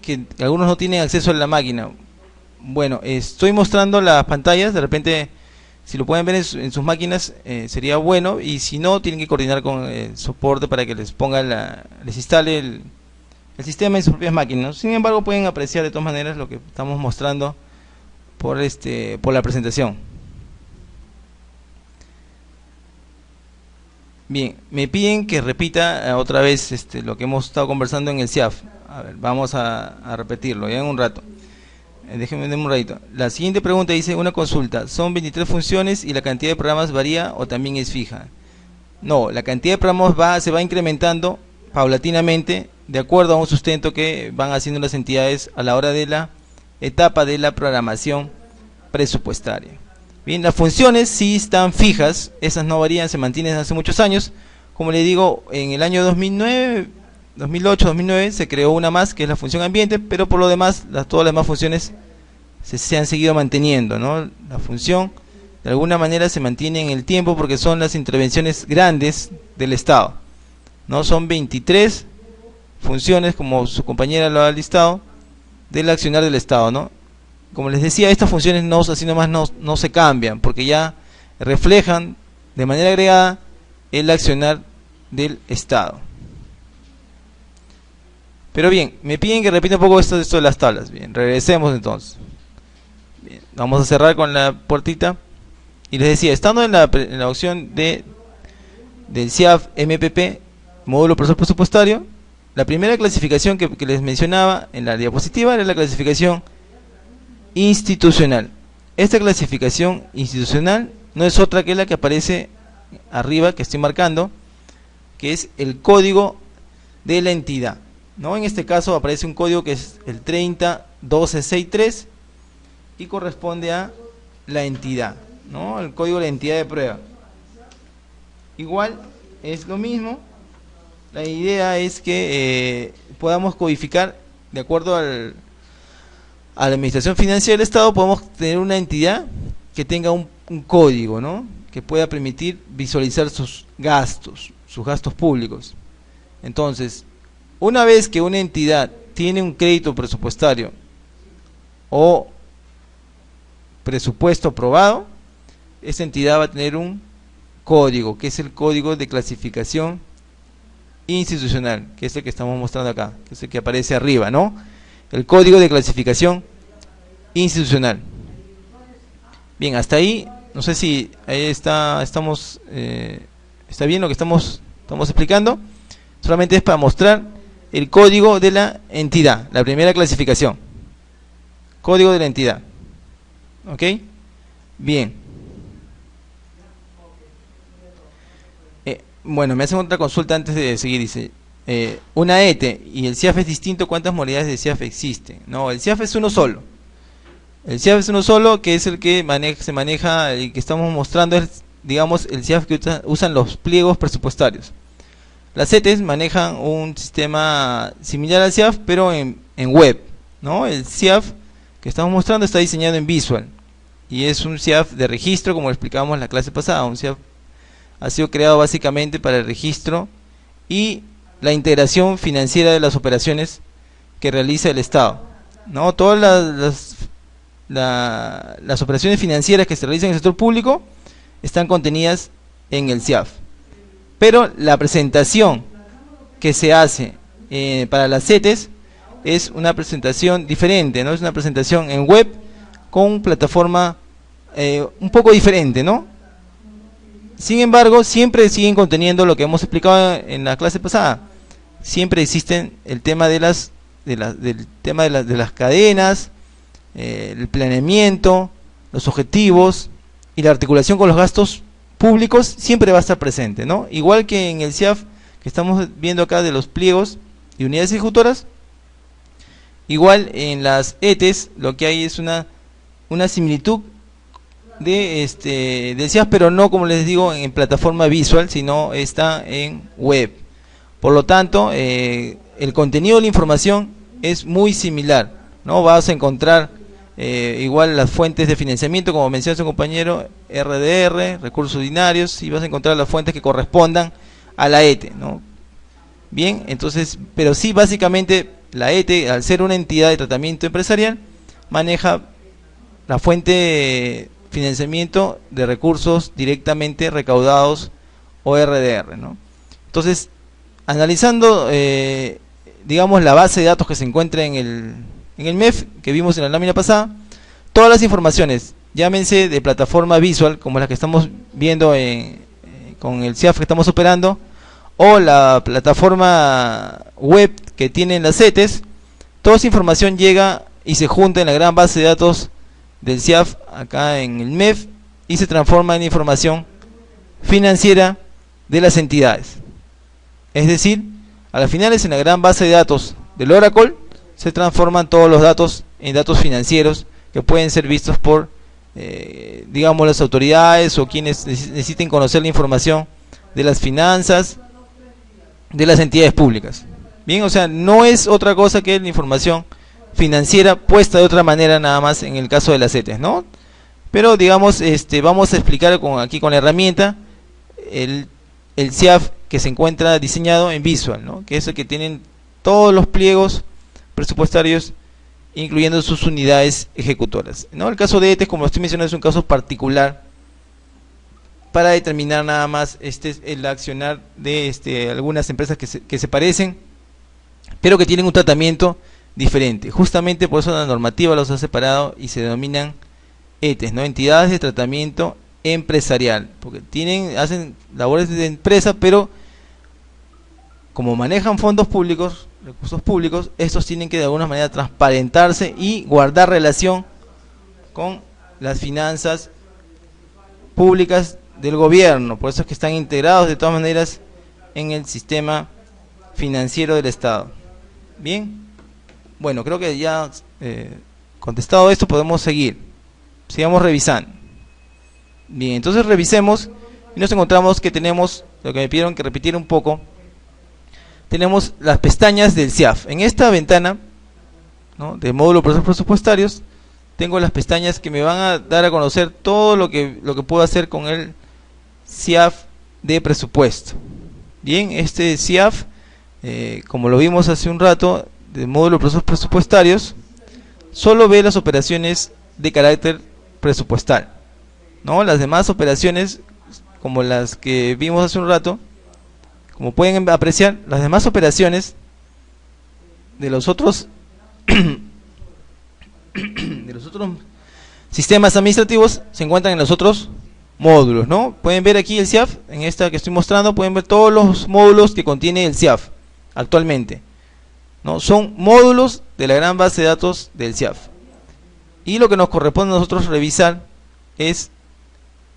que algunos no tienen acceso a la máquina. Bueno, estoy mostrando las pantallas, de repente si lo pueden ver en sus máquinas sería bueno, y si no, tienen que coordinar con el soporte para que les ponga les instale el sistema en sus propias máquinas, ¿no? Sin embargo, pueden apreciar de todas maneras lo que estamos mostrando por la presentación. Bien, me piden que repita otra vez lo que hemos estado conversando en el CIAF. A ver, vamos a repetirlo ya en un rato. Déjenme un ratito. La siguiente pregunta dice: una consulta, ¿son 23 funciones y la cantidad de programas varía o también es fija? No, la cantidad de programas se va incrementando paulatinamente de acuerdo a un sustento que van haciendo las entidades a la hora de la etapa de la programación presupuestaria. Bien, las funciones sí están fijas, esas no varían, se mantienen hace muchos años. Como le digo, en el año 2009, 2008, 2009 se creó una más, que es la función ambiente, pero por lo demás, todas las demás funciones se han seguido manteniendo, ¿no? La función de alguna manera se mantiene en el tiempo porque son las intervenciones grandes del Estado, ¿no? Son 23 funciones, como su compañera lo ha listado, del accionar del Estado, ¿no? Como les decía, estas funciones no, así nomás no se cambian, porque ya reflejan de manera agregada el accionar del Estado. Pero bien, me piden que repita un poco esto de las tablas. Bien, regresemos entonces. Bien, vamos a cerrar con la puertita. Y les decía, estando en la opción del CIAF MPP, módulo presupuestario, la primera clasificación que les mencionaba en la diapositiva era la clasificación institucional. Esta clasificación institucional no es otra que la que aparece arriba, que estoy marcando, que es el código de la entidad, ¿no? En este caso aparece un código que es el 301263 y corresponde a la entidad, ¿no? El código de la entidad de prueba. Igual es lo mismo. La idea es que podamos codificar de acuerdo a la administración financiera del Estado. Podemos tener una entidad que tenga un código, ¿no? Que pueda permitir visualizar sus gastos públicos. Entonces, una vez que una entidad tiene un crédito presupuestario o presupuesto aprobado, esa entidad va a tener un código, que es el código de clasificación institucional, que es el que estamos mostrando acá, que es el que aparece arriba, ¿no? El código de clasificación institucional. Bien, hasta ahí, no sé si ahí está bien lo que estamos explicando. Solamente es para mostrar el código de la entidad, la primera clasificación. Código de la entidad. ¿Ok? Bien. Bueno, me hacen otra consulta antes de seguir. Dice, una ETE y el CIAF es distinto. ¿Cuántas modalidades de CIAF existen? No, el CIAF es uno solo. El CIAF es uno solo, que es el que se maneja, el que estamos mostrando es, digamos, el CIAF que usan los pliegos presupuestarios. Las ETEs manejan un sistema similar al CIAF, pero en web, ¿no? El CIAF que estamos mostrando está diseñado en Visual y es un CIAF de registro, como explicábamos en la clase pasada. Un CIAF ha sido creado básicamente para el registro y la integración financiera de las operaciones que realiza el Estado, ¿no? Todas las operaciones financieras que se realizan en el sector público están contenidas en el CIAF. Pero la presentación que se hace para las CETES es una presentación diferente, ¿no? Es una presentación en web con plataforma un poco diferente, ¿no? Sin embargo, siempre siguen conteniendo lo que hemos explicado en la clase pasada. Siempre existen el tema del tema de las cadenas, el planeamiento, los objetivos y la articulación con los gastos públicos siempre va a estar presente, ¿no? Igual que en el CIAF que estamos viendo acá de los pliegos y unidades ejecutoras, igual en las ETEs lo que hay es una similitud del CIAF, pero no, como les digo, en plataforma visual, sino está en web. Por lo tanto, el contenido de la información es muy similar, ¿no? Vas a encontrar igual las fuentes de financiamiento, como menciona su compañero, RDR, recursos ordinarios, y vas a encontrar las fuentes que correspondan a la ETE, ¿no? Bien, entonces, pero sí, básicamente la ETE, al ser una entidad de tratamiento empresarial, maneja la fuente de financiamiento de recursos directamente recaudados o RDR, ¿no? Entonces, analizando digamos la base de datos que se encuentra en el MEF que vimos en la lámina pasada, todas las informaciones, llámense de plataforma visual como la que estamos viendo con el CIAF que estamos operando, o la plataforma web que tienen las CETES, toda esa información llega y se junta en la gran base de datos del CIAF acá en el MEF y se transforma en información financiera de las entidades. Es decir, a las finales en la gran base de datos del Oracle se transforman todos los datos en datos financieros que pueden ser vistos por digamos las autoridades o quienes necesiten conocer la información de las finanzas de las entidades públicas. Bien, o sea, no es otra cosa que la información financiera puesta de otra manera nada más en el caso de las CETES, ¿no? Pero digamos, vamos a explicar aquí con la herramienta el CIAF que se encuentra diseñado en Visual, ¿no? Que es el que tienen todos los pliegos presupuestarios, incluyendo sus unidades ejecutoras, ¿no? El caso de ETES, como lo estoy mencionando, es un caso particular para determinar nada más el accionar de algunas empresas que se parecen, pero que tienen un tratamiento diferente. Justamente por eso la normativa los ha separado y se denominan ETES, ¿no? Entidades de tratamiento empresarial, porque hacen labores de empresa, pero como manejan fondos públicos, recursos públicos, estos tienen que de alguna manera transparentarse y guardar relación con las finanzas públicas del gobierno. Por eso es que están integrados de todas maneras en el sistema financiero del Estado. Bien, bueno, creo que ya contestado esto podemos seguir. Sigamos revisando. Bien, entonces revisemos y nos encontramos que tenemos, lo que me pidieron que repitiera un poco, tenemos las pestañas del CIAF. En esta ventana, ¿no?, de módulo de procesos presupuestarios, tengo las pestañas que me van a dar a conocer todo lo que puedo hacer con el CIAF de presupuesto. Bien, este CIAF, como lo vimos hace un rato, de módulo de procesos presupuestarios, solo ve las operaciones de carácter presupuestal, ¿no? Las demás operaciones, como las que vimos hace un rato, como pueden apreciar, las demás operaciones de los otros sistemas administrativos se encuentran en los otros módulos, ¿no? Pueden ver aquí el CIAF, en esta que estoy mostrando, pueden ver todos los módulos que contiene el CIAF actualmente, ¿no? Son módulos de la gran base de datos del CIAF. Y lo que nos corresponde a nosotros revisar es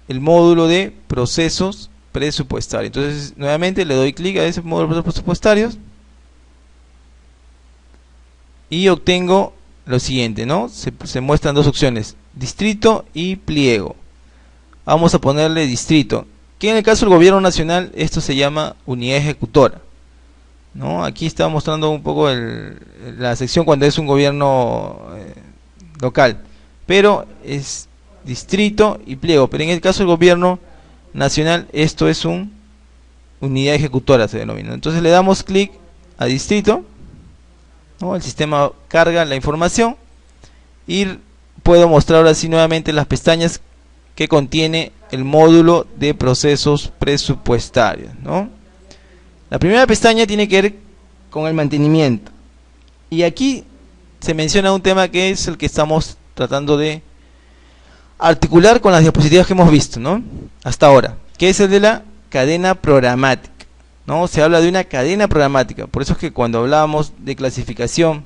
el módulo de procesos presupuestarios. Entonces, nuevamente le doy clic a ese módulo de presupuestarios y obtengo lo siguiente, ¿no? Se muestran dos opciones, distrito y pliego. Vamos a ponerle distrito, que en el caso del gobierno nacional esto se llama unidad ejecutora, ¿no? Aquí está mostrando un poco la sección cuando es un gobierno local, pero es distrito y pliego. Pero en el caso del gobierno nacional esto es una unidad ejecutora, se denomina. Entonces le damos clic a distrito, ¿no? El sistema carga la información y puedo mostrar ahora sí nuevamente las pestañas que contiene el módulo de procesos presupuestarios, ¿no? La primera pestaña tiene que ver con el mantenimiento, y aquí se menciona un tema que es el que estamos tratando de articular con las diapositivas que hemos visto, ¿no?, hasta ahora, que es el de la cadena programática, ¿no? Se habla de una cadena programática. Por eso es que cuando hablábamos de clasificación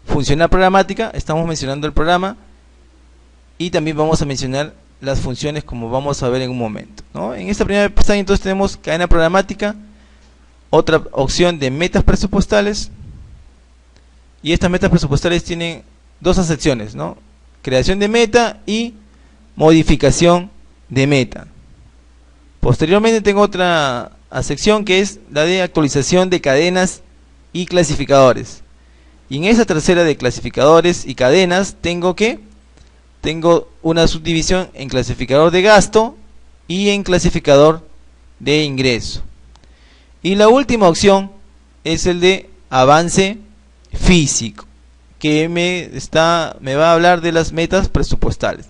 funcional programática, estamos mencionando el programa y también vamos a mencionar las funciones, como vamos a ver en un momento, ¿no? En esta primera pestaña entonces tenemos cadena programática, otra opción de metas presupuestales, y estas metas presupuestales tienen dos secciones, ¿no?, creación de meta y modificación de meta. Posteriormente tengo otra sección que es la de actualización de cadenas y clasificadores, y en esa tercera de clasificadores y cadenas tengo una subdivisión en clasificador de gasto y en clasificador de ingreso. Y la última opción es el de avance físico, que me va a hablar de las metas presupuestales.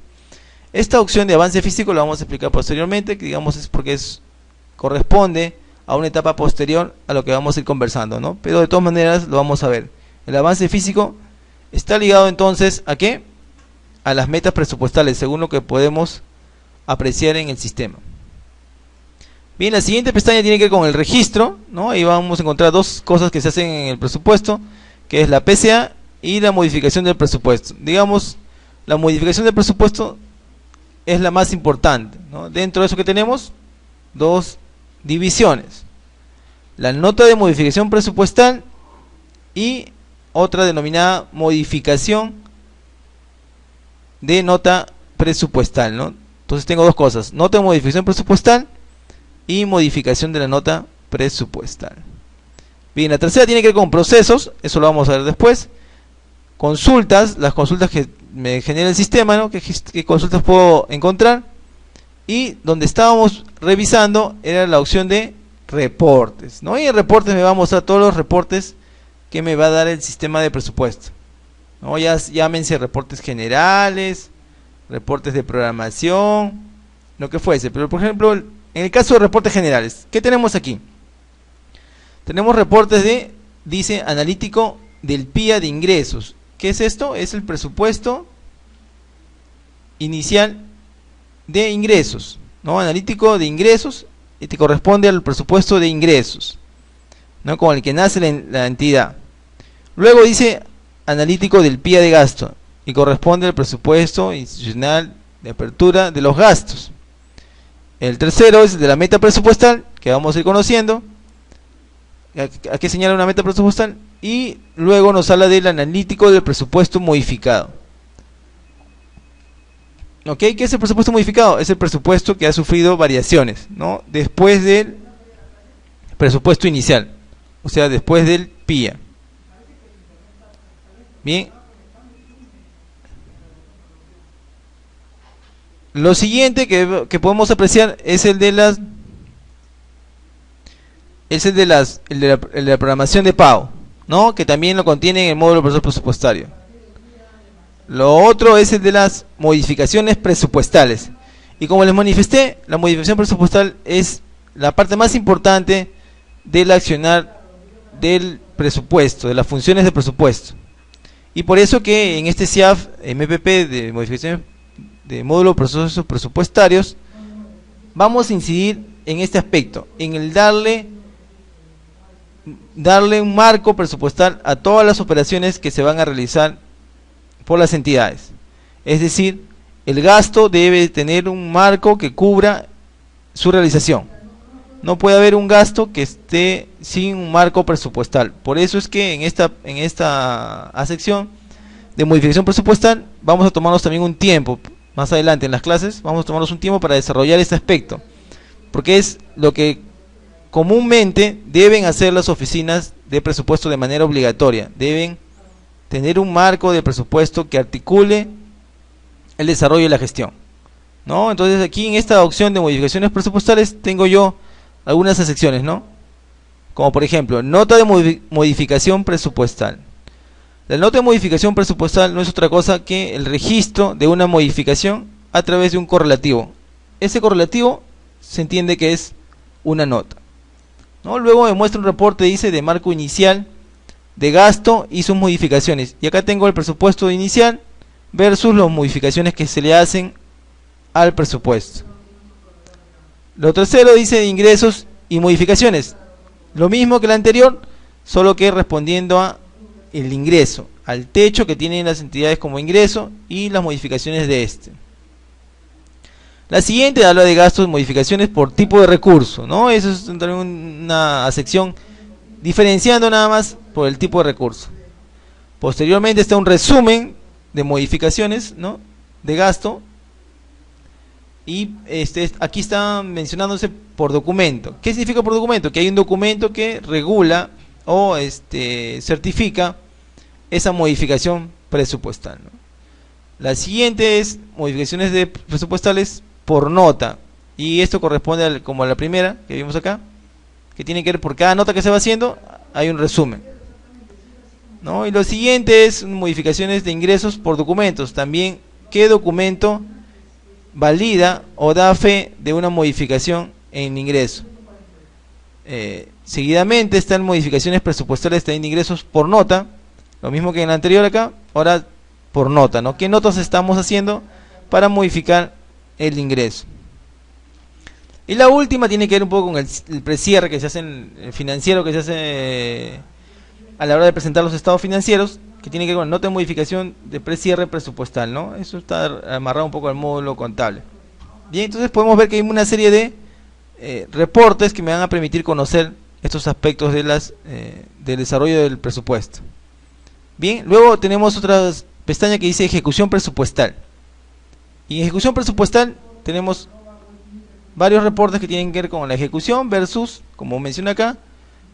Esta opción de avance físico la vamos a explicar posteriormente, que digamos es porque corresponde a una etapa posterior a lo que vamos a ir conversando, ¿no? Pero de todas maneras lo vamos a ver. El avance físico está ligado entonces ¿a qué? A las metas presupuestales, según lo que podemos apreciar en el sistema. Bien, la siguiente pestaña tiene que ver con el registro, ¿no? Ahí vamos a encontrar dos cosas que se hacen en el presupuesto, que es la PCA y la modificación del presupuesto. Digamos, la modificación del presupuesto es la más importante, ¿no? Dentro de eso que tenemos dos divisiones: la nota de modificación presupuestal y otra denominada modificación de nota presupuestal, ¿no? Entonces tengo dos cosas: nota de modificación presupuestal y modificación de la nota presupuestal. Bien, la tercera tiene que ver con procesos, eso lo vamos a ver después. Consultas, las consultas que me genera el sistema, ¿no? ¿Qué consultas puedo encontrar? Y donde estábamos revisando era la opción de reportes, ¿no? Y en reportes me va a mostrar todos los reportes que me va a dar el sistema de presupuesto, ¿no? Ya llámense reportes generales, reportes de programación, lo que fuese. Pero por ejemplo, en el caso de reportes generales, ¿qué tenemos aquí? Tenemos reportes de, dice, analítico del PIA de ingresos. ¿Qué es esto? Es el presupuesto inicial de ingresos, ¿no? Analítico de ingresos, y te corresponde al presupuesto de ingresos, ¿no? Con el que nace la entidad. Luego dice analítico del PIA de gasto, y corresponde al presupuesto institucional de apertura de los gastos. El tercero es el de la meta presupuestal, que vamos a ir conociendo. Aquí señala una meta presupuestal. Y luego nos habla del analítico del presupuesto modificado. ¿Ok? ¿Qué es el presupuesto modificado? Es el presupuesto que ha sufrido variaciones, ¿no? Después del presupuesto inicial, o sea, después del PIA. Bien. Lo siguiente que podemos apreciar es el de la programación de pago, ¿no? Que también lo contiene en el módulo presupuestario. Lo otro es el de las modificaciones presupuestales. Y como les manifesté, la modificación presupuestal es la parte más importante del accionar del presupuesto, de las funciones de presupuesto. Y por eso que en este CIAF MPP de modificaciones de módulo de procesos presupuestarios, vamos a incidir en este aspecto, en el darle un marco presupuestal a todas las operaciones que se van a realizar por las entidades. Es decir, el gasto debe tener un marco que cubra su realización. No puede haber un gasto que esté sin un marco presupuestal. Por eso es que en esta sección de modificación presupuestal vamos a tomarnos también un tiempo. Más adelante en las clases vamos a tomarnos un tiempo para desarrollar este aspecto, porque es lo que comúnmente deben hacer las oficinas de presupuesto de manera obligatoria. Deben tener un marco de presupuesto que articule el desarrollo de la gestión, ¿no? Entonces aquí en esta opción de modificaciones presupuestales tengo yo algunas secciones, ¿no? Como por ejemplo, nota de modificación presupuestal. La nota de modificación presupuestal no es otra cosa que el registro de una modificación a través de un correlativo. Ese correlativo se entiende que es una nota, ¿no? Luego me muestra un reporte, dice, de marco inicial de gasto y sus modificaciones. Y acá tengo el presupuesto inicial versus las modificaciones que se le hacen al presupuesto. Lo tercero dice de ingresos y modificaciones. Lo mismo que el anterior, solo que respondiendo a el ingreso, al techo que tienen las entidades como ingreso y las modificaciones de este. La siguiente habla de gastos y modificaciones por tipo de recurso, ¿no? Eso es también una sección diferenciando nada más por el tipo de recurso. Posteriormente está un resumen de modificaciones, ¿no? De gasto. Y aquí está mencionándose por documento. ¿Qué significa por documento? Que hay un documento que regula o certifica esa modificación presupuestal, ¿no? La siguiente es modificaciones presupuestales por nota, y esto corresponde como a la primera que vimos acá, que tiene que ver por cada nota que se va haciendo hay un resumen, ¿no? Y lo siguiente es modificaciones de ingresos por documentos, también qué documento valida o da fe de una modificación en ingreso. Seguidamente están modificaciones presupuestales también de ingresos por nota, lo mismo que en el anterior acá, ahora por nota, ¿no? ¿Qué notas estamos haciendo para modificar el ingreso? Y la última tiene que ver un poco con el precierre que se hace el financiero, que se hace a la hora de presentar los estados financieros, que tiene que ver con nota de modificación de precierre presupuestal, ¿no? Eso está amarrado un poco al módulo contable. Bien, entonces podemos ver que hay una serie de reportes que me van a permitir conocer estos aspectos de del desarrollo del presupuesto. Bien, luego tenemos otra pestaña que dice ejecución presupuestal. Y en ejecución presupuestal tenemos varios reportes que tienen que ver con la ejecución versus, como menciona acá,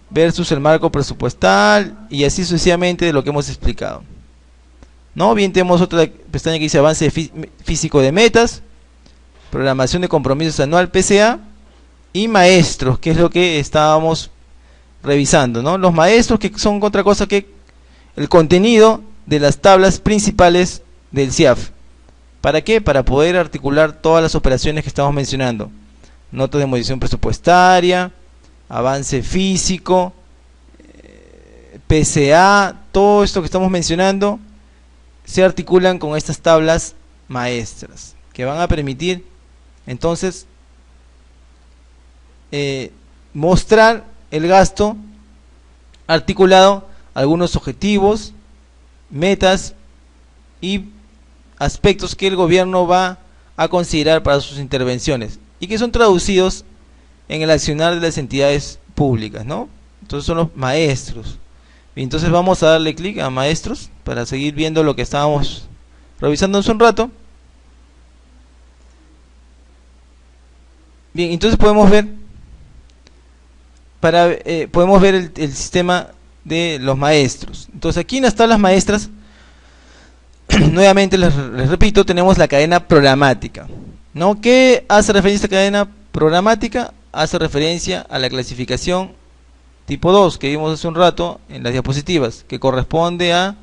versus el marco presupuestal y así sucesivamente de lo que hemos explicado, ¿no? Bien, tenemos otra pestaña que dice avance físico de metas, programación de compromisos anual PCA y maestros, que es lo que estábamos revisando, ¿no? Los maestros, que son otra cosa que el contenido de las tablas principales del CIAF. ¿Para qué? Para poder articular todas las operaciones que estamos mencionando. Notas de modificación presupuestaria, avance físico, PCA, todo esto que estamos mencionando se articulan con estas tablas maestras, que van a permitir entonces mostrar el gasto articulado a algunos objetivos, metas y aspectos que el gobierno va a considerar para sus intervenciones y que son traducidos en el accionar de las entidades públicas, ¿no? Entonces son los maestros. Y entonces vamos a darle clic a maestros para seguir viendo lo que estábamos revisando hace un rato. Bien, entonces podemos ver el sistema de los maestros. Entonces aquí en las tablas maestras nuevamente les repito, tenemos la cadena programática, ¿no? ¿Qué hace referencia a esta cadena programática? Hace referencia a la clasificación tipo 2 que vimos hace un rato en las diapositivas, que corresponde a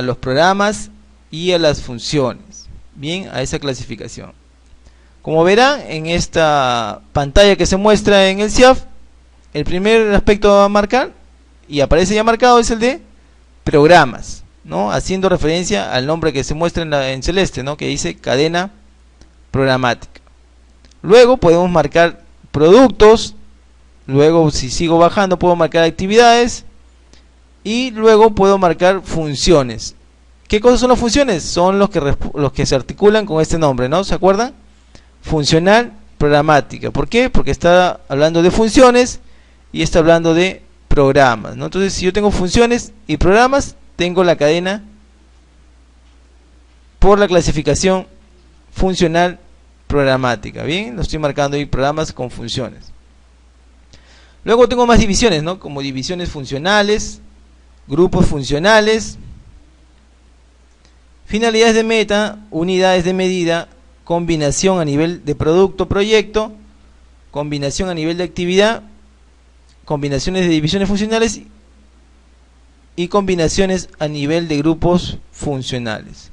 los programas y a las funciones. Bien, a esa clasificación. Como verán en esta pantalla que se muestra en el CIAF, el primer aspecto a marcar, y aparece ya marcado, es el de programas, ¿no? Haciendo referencia al nombre que se muestra en celeste, ¿no? Que dice cadena programática. Luego podemos marcar productos. Luego, si sigo bajando, puedo marcar actividades. Y luego puedo marcar funciones. ¿Qué cosas son las funciones? Son los que se articulan con este nombre, ¿no? ¿Se acuerdan? Funcional programática. ¿Por qué? Porque está hablando de funciones y está hablando de programas, ¿no? Entonces, si yo tengo funciones y programas, tengo la cadena por la clasificación funcional programática. Bien, lo estoy marcando ahí, programas con funciones. Luego tengo más divisiones, ¿no? Como divisiones funcionales, grupos funcionales, finalidades de meta, unidades de medida, combinación a nivel de producto, proyecto, combinación a nivel de actividad, combinaciones de divisiones funcionales y combinaciones a nivel de grupos funcionales.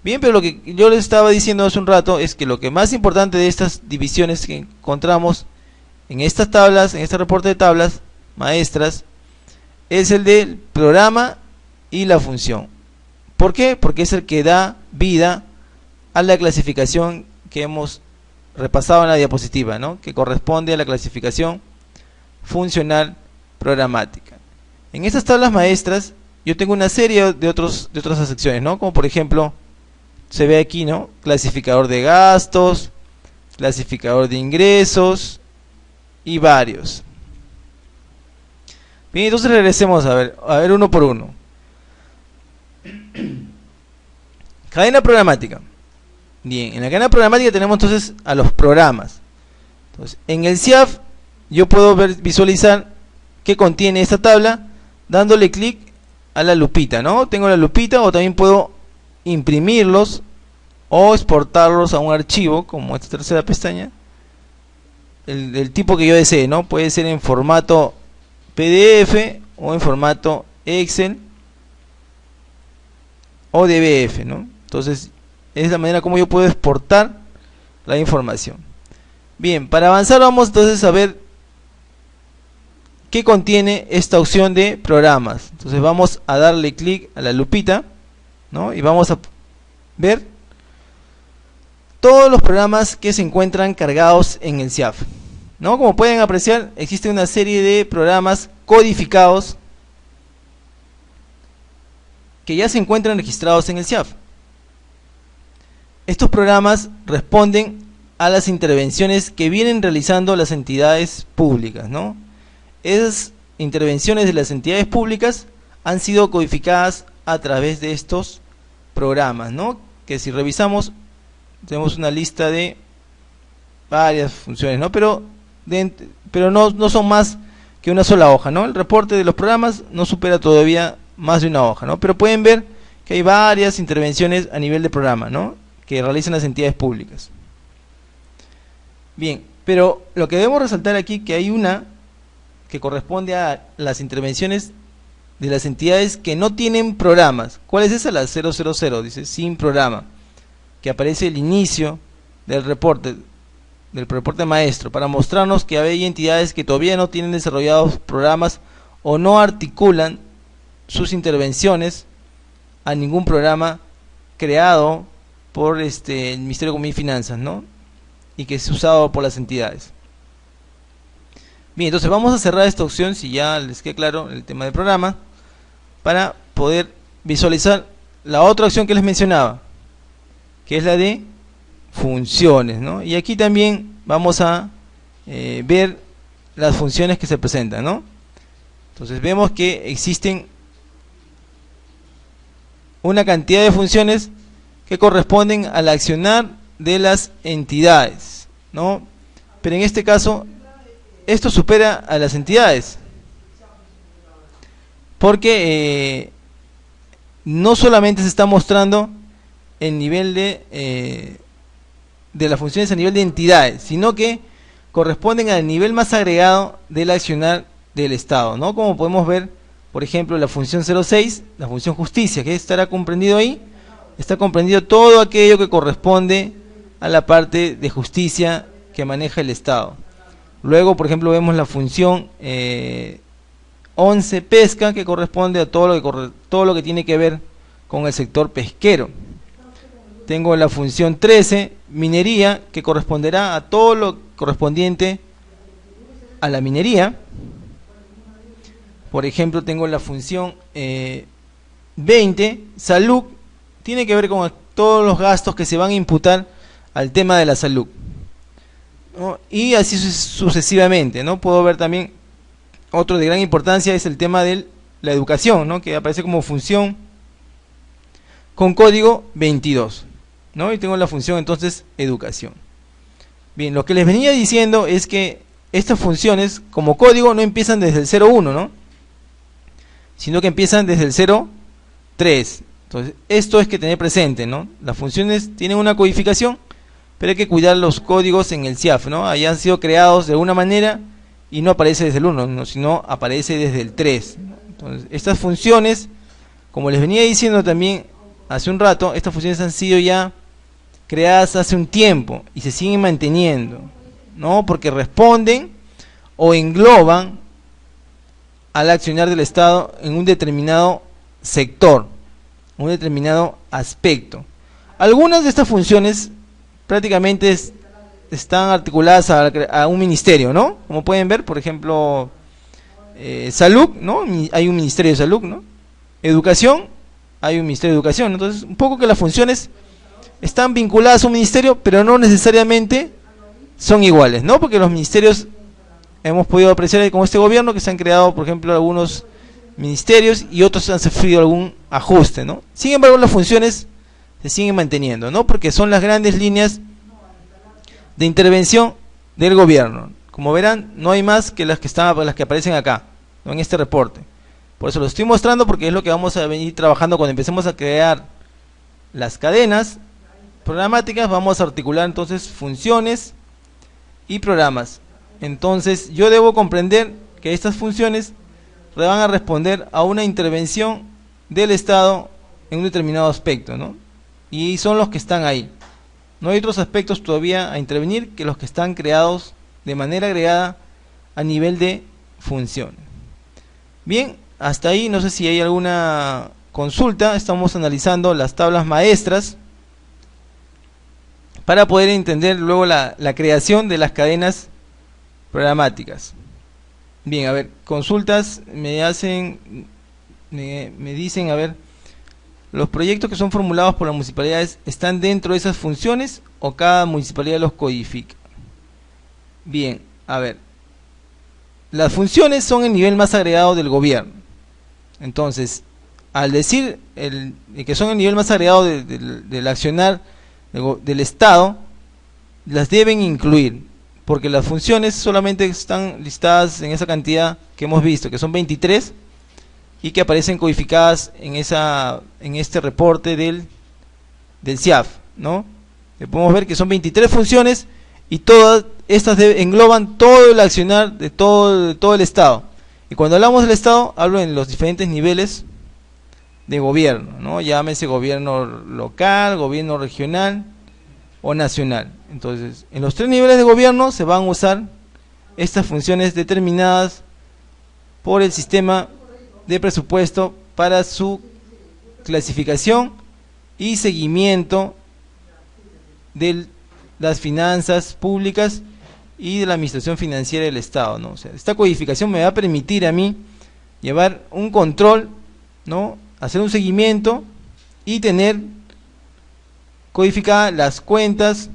Bien, pero lo que yo les estaba diciendo hace un rato es que lo que más importante de estas divisiones que encontramos en estas tablas, en este reporte de tablas maestras, es el del programa y la función. ¿Por qué? Porque es el que da vida a la clasificación que hemos repasado en la diapositiva, ¿no? Que corresponde a la clasificación funcional programática. En estas tablas maestras yo tengo una serie de otras secciones, ¿no? Como por ejemplo, se ve aquí, ¿no? Clasificador de gastos, clasificador de ingresos y varios. Bien, entonces regresemos a ver uno por uno. Cadena programática. Bien, en la cadena programática tenemos entonces a los programas. Entonces, en el CIAF yo puedo visualizar qué contiene esta tabla dándole clic a la lupita, ¿no? Tengo la lupita, o también puedo imprimirlos o exportarlos a un archivo, como esta tercera pestaña, el tipo que yo desee, ¿no? Puede ser en formato PDF o en formato Excel o DBF, ¿no? Entonces, es la manera como yo puedo exportar la información. Bien, para avanzar vamos entonces a ver qué contiene esta opción de programas. Entonces vamos a darle clic a la lupita, ¿no? Y vamos a ver todos los programas que se encuentran cargados en el CIAF, ¿no? Como pueden apreciar, existe una serie de programas codificados que ya se encuentran registrados en el CIAF. Estos programas responden a las intervenciones que vienen realizando las entidades públicas, ¿no? Esas intervenciones de las entidades públicas han sido codificadas a través de estos programas, ¿no? Que si revisamos, tenemos una lista de varias funciones, ¿no? Pero no son más que una sola hoja, ¿no? El reporte de los programas no supera todavía más de una hoja, ¿no? Pero pueden ver que hay varias intervenciones a nivel de programa, ¿no? Que realizan las entidades públicas. Bien, Pero lo que debemos resaltar aquí que hay una que corresponde a las intervenciones de las entidades que no tienen programas. ¿Cuál es esa? La 000, dice, sin programa, que aparece el inicio del reporte maestro, para mostrarnos que hay entidades que todavía no tienen desarrollados programas o no articulan sus intervenciones a ningún programa creado por el Ministerio de Economía y Finanzas, ¿no? Y que es usado por las entidades. Bien, entonces vamos a cerrar esta opción, si ya les queda claro el tema del programa, para poder visualizar la otra opción que les mencionaba, que es la de funciones, ¿no? Y aquí también vamos a ver las funciones que se presentan, ¿no? Entonces vemos que existen una cantidad de funciones que corresponden al accionar de las entidades, ¿no? Pero en este caso esto supera a las entidades, porque no solamente se está mostrando el nivel de las funciones a nivel de entidades, sino que corresponden al nivel más agregado del accionar del Estado, ¿no? Como podemos ver, por ejemplo, la función 06, la función justicia, que estará comprendido ahí, está comprendido todo aquello que corresponde a la parte de justicia que maneja el Estado. Luego, por ejemplo, vemos la función 11 pesca, que corresponde a todo lo que tiene que ver con el sector pesquero. Tengo la función 13 minería, que corresponderá a todo lo correspondiente a la minería. Por ejemplo, tengo la función 20 salud, tiene que ver con todos los gastos que se van a imputar al tema de la salud, ¿no? Y así sucesivamente, ¿no? Puedo ver también otro de gran importancia, es el tema de la educación, ¿no? Que aparece como función con código 22, ¿no? Y tengo la función entonces educación. Bien, lo que les venía diciendo es que estas funciones como código no empiezan desde el 01, ¿no? Sino que empiezan desde el 03. Entonces, esto es que tener presente, ¿no? Las funciones tienen una codificación, pero hay que cuidar los códigos en el CIAF, ¿no? Ahí han sido creados de alguna manera y no aparece desde el 1, ¿no? Sino aparece desde el 3, ¿no? Entonces, estas funciones, como les venía diciendo también hace un rato, estas funciones han sido ya creadas hace un tiempo y se siguen manteniendo, ¿no? Porque responden o engloban al accionar del Estado en un determinado sector, un determinado aspecto. Algunas de estas funciones prácticamente están articuladas a un ministerio, ¿no? Como pueden ver, por ejemplo, salud, ¿no? Hay un ministerio de salud, ¿no? Educación, hay un ministerio de educación. Entonces, un poco que las funciones están vinculadas a un ministerio, pero no necesariamente son iguales, ¿no? Porque los ministerios, hemos podido apreciar con este gobierno que se han creado, por ejemplo, algunos ministerios y otros han sufrido algún ajuste, ¿no? Sin embargo, las funciones se siguen manteniendo, ¿no? Porque son las grandes líneas de intervención del gobierno. Como verán, no hay más que las que aparecen acá, ¿no? En este reporte. Por eso lo estoy mostrando, porque es lo que vamos a venir trabajando cuando empecemos a crear las cadenas programáticas. Vamos a articular entonces funciones y programas. Entonces yo debo comprender que estas funciones van a responder a una intervención del Estado en un determinado aspecto, ¿no? Y son los que están ahí. No hay otros aspectos todavía a intervenir que los que están creados de manera agregada a nivel de funciones. Bien, hasta ahí no sé si hay alguna consulta. Estamos analizando las tablas maestras para poder entender luego la creación de las cadenas programáticas. Bien, a ver, consultas me dicen, a ver, ¿los proyectos que son formulados por las municipalidades están dentro de esas funciones o cada municipalidad los codifica? Bien, a ver, las funciones son el nivel más agregado del gobierno. Entonces, al decir que son el nivel más agregado del accionar del Estado, las deben incluir, porque las funciones solamente están listadas en esa cantidad que hemos visto, que son 23, y que aparecen codificadas en este reporte del CIAF, ¿no? Podemos ver que son 23 funciones y todas estas engloban todo el accionar de todo el Estado. Y cuando hablamos del Estado, hablo en los diferentes niveles de gobierno, ¿no? Llámese gobierno local, gobierno regional o nacional. Entonces, en los tres niveles de gobierno se van a usar estas funciones determinadas por el sistema de presupuesto para su clasificación y seguimiento de las finanzas públicas y de la administración financiera del Estado, ¿no? O sea, esta codificación me va a permitir a mí llevar un control, ¿no? Hacer un seguimiento y tener codificadas las cuentas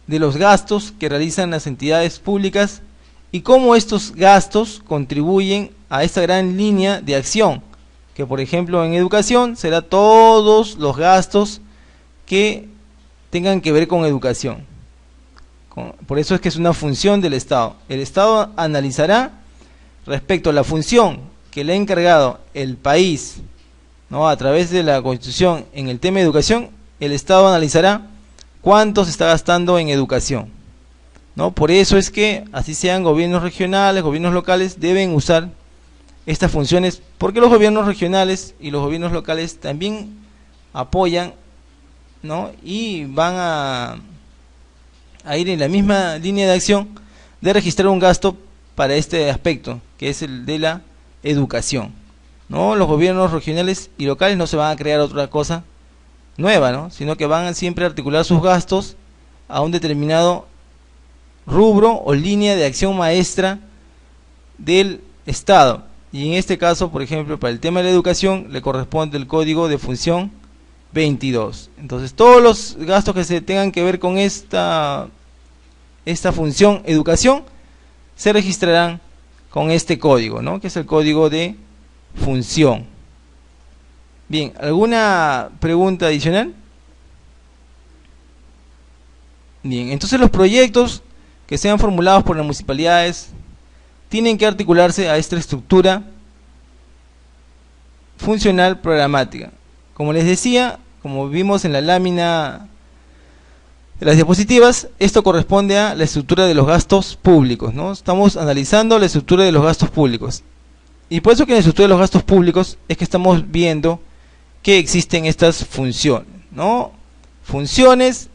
de los gastos que realizan las entidades públicas y cómo estos gastos contribuyen a esta gran línea de acción, que por ejemplo en educación será todos los gastos que tengan que ver con educación. Por eso es que es una función del Estado. El Estado analizará respecto a la función que le ha encargado el país, ¿no? A través de la Constitución en el tema de educación, el Estado analizará cuánto se está gastando en educación, ¿no? Por eso es que, así sean gobiernos regionales, gobiernos locales, deben usar estas funciones, porque los gobiernos regionales y los gobiernos locales también apoyan, ¿no? Y van a ir en la misma línea de acción de registrar un gasto para este aspecto, que es el de la educación, ¿no? Los gobiernos regionales y locales no se van a crear otra cosa nueva, ¿no? Sino que van a siempre articular sus gastos a un determinado rubro o línea de acción maestra del Estado. Y en este caso, por ejemplo, para el tema de la educación, le corresponde el código de función 22. Entonces, todos los gastos que se tengan que ver con esta función educación se registrarán con este código, ¿no? Que es el código de función. Bien, ¿alguna pregunta adicional? Bien, entonces los proyectos que sean formulados por las municipalidades tienen que articularse a esta estructura funcional programática. Como les decía, como vimos en la lámina de las diapositivas, esto corresponde a la estructura de los gastos públicos, ¿no? Estamos analizando la estructura de los gastos públicos. Y por eso que en la estructura de los gastos públicos es que estamos viendo que existen estas funciones, ¿no? Funciones,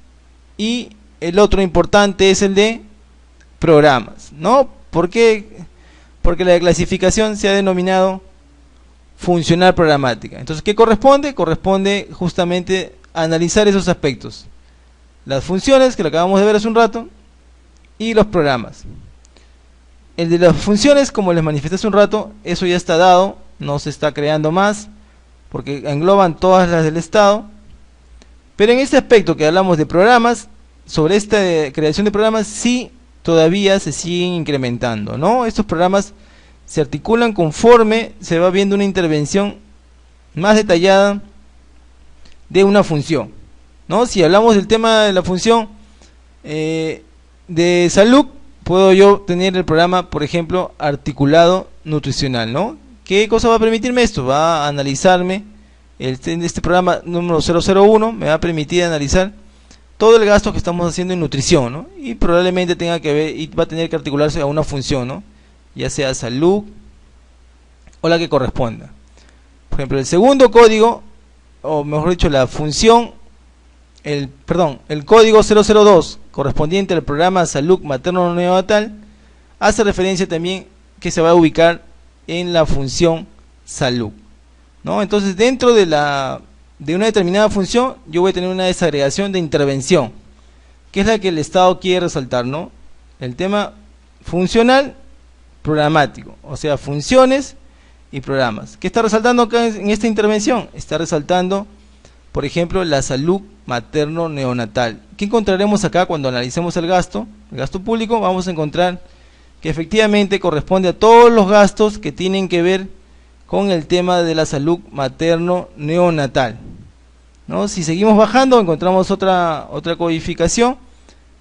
y el otro importante es el de programas, ¿no? ¿Por qué? Porque la clasificación se ha denominado funcional programática. Entonces, ¿qué corresponde? Corresponde justamente a analizar esos aspectos: las funciones, que lo acabamos de ver hace un rato, y los programas. El de las funciones, como les manifesté hace un rato, eso ya está dado, no se está creando más, porque engloban todas las del Estado. Pero en este aspecto que hablamos de programas, sobre esta creación de programas, sí todavía se siguen incrementando, ¿no? Estos programas se articulan conforme se va viendo una intervención más detallada de una función, ¿no? Si hablamos del tema de la función de salud, puedo yo tener el programa, por ejemplo, articulado nutricional, ¿no? ¿Qué cosa va a permitirme esto? Va a analizarme, este programa número 001 me va a permitir analizar todo el gasto que estamos haciendo en nutrición, ¿no? Y probablemente tenga que ver, y va a tener que articularse a una función, ¿no? Ya sea salud o la que corresponda. Por ejemplo, el segundo código, o mejor dicho, la función, el código 002 correspondiente al programa salud materno neonatal, hace referencia también que se va a ubicar en la función salud, ¿no? Entonces, dentro de una determinada función, yo voy a tener una desagregación de intervención, que es la que el Estado quiere resaltar, ¿no? El tema funcional programático, o sea, funciones y programas. ¿Qué está resaltando acá en esta intervención? Está resaltando, por ejemplo, la salud materno-neonatal. ¿Qué encontraremos acá cuando analicemos el gasto público? Vamos a encontrar que efectivamente corresponde a todos los gastos que tienen que ver con el tema de la salud materno-neonatal, ¿no? Si seguimos bajando, encontramos otra codificación,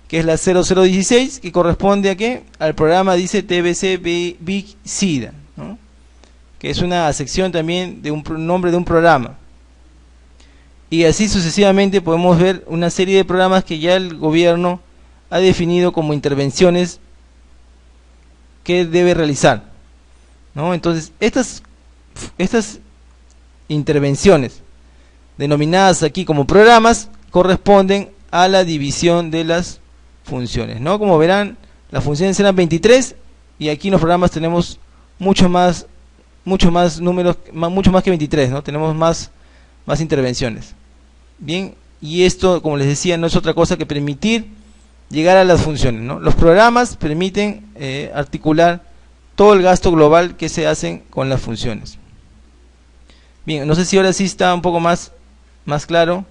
que es la 0016, que corresponde a ¿qué? Al programa, dice TBC Big SIDA, ¿no? Que es una sección también de un nombre de un programa. Y así sucesivamente podemos ver una serie de programas que ya el gobierno ha definido como intervenciones que debe realizar, ¿no? Entonces, estas intervenciones, denominadas aquí como programas, corresponden a la división de las funciones, ¿no? Como verán, las funciones eran 23 y aquí en los programas tenemos mucho más números, mucho más que 23, ¿no? Tenemos más intervenciones. Bien, y esto, como les decía, no es otra cosa que permitir llegar a las funciones, ¿no? Los programas permiten articular todo el gasto global que se hacen con las funciones. Bien, no sé si ahora sí está un poco más claro.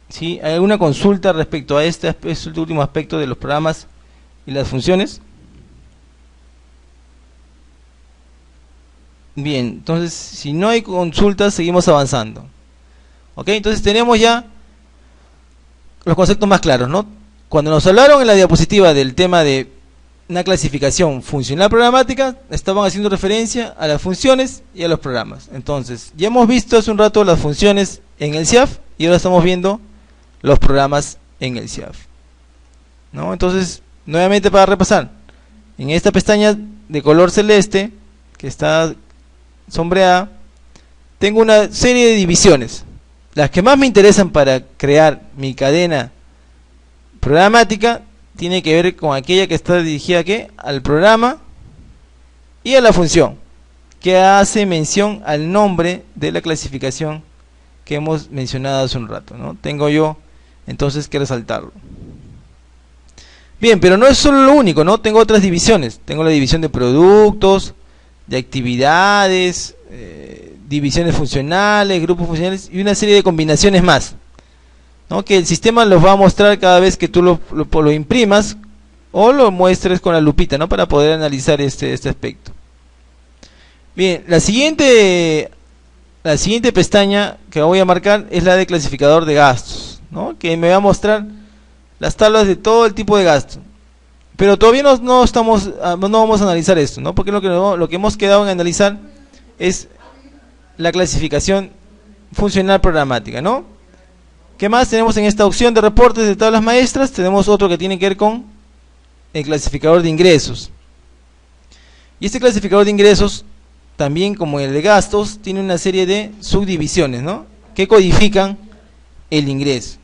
¿Sí? ¿Hay alguna consulta respecto a este último aspecto de los programas y las funciones? Bien, entonces si no hay consultas, seguimos avanzando. Ok, entonces tenemos ya los conceptos más claros, ¿no? Cuando nos hablaron en la diapositiva del tema de una clasificación funcional programática, estaban haciendo referencia a las funciones y a los programas. Entonces, ya hemos visto hace un rato las funciones en el CIAF y ahora estamos viendo los programas en el CIAF, ¿no? Entonces, nuevamente para repasar, en esta pestaña de color celeste, que está sombreada, tengo una serie de divisiones. Las que más me interesan para crear mi cadena programática tiene que ver con aquella que está dirigida al programa y a la función, que hace mención al nombre de la clasificación que hemos mencionado hace un rato, ¿no? Tengo yo entonces que resaltarlo. Bien, pero no es solo lo único, ¿no? Tengo otras divisiones. Tengo la división de productos, de actividades, divisiones funcionales, grupos funcionales y una serie de combinaciones más, ¿no? Que el sistema los va a mostrar cada vez que tú lo imprimas o lo muestres con la lupita, ¿no? Para poder analizar este aspecto. Bien, la siguiente pestaña que voy a marcar es la de clasificador de gastos, ¿no? Que me va a mostrar las tablas de todo el tipo de gasto. Pero todavía no vamos a analizar esto, ¿no? Porque lo que hemos quedado en analizar es la clasificación funcional programática, ¿no? ¿Qué más tenemos en esta opción de reportes de tablas maestras? Tenemos otro que tiene que ver con el clasificador de ingresos. Y este clasificador de ingresos, también como el de gastos, tiene una serie de subdivisiones, ¿no? Que codifican el ingreso.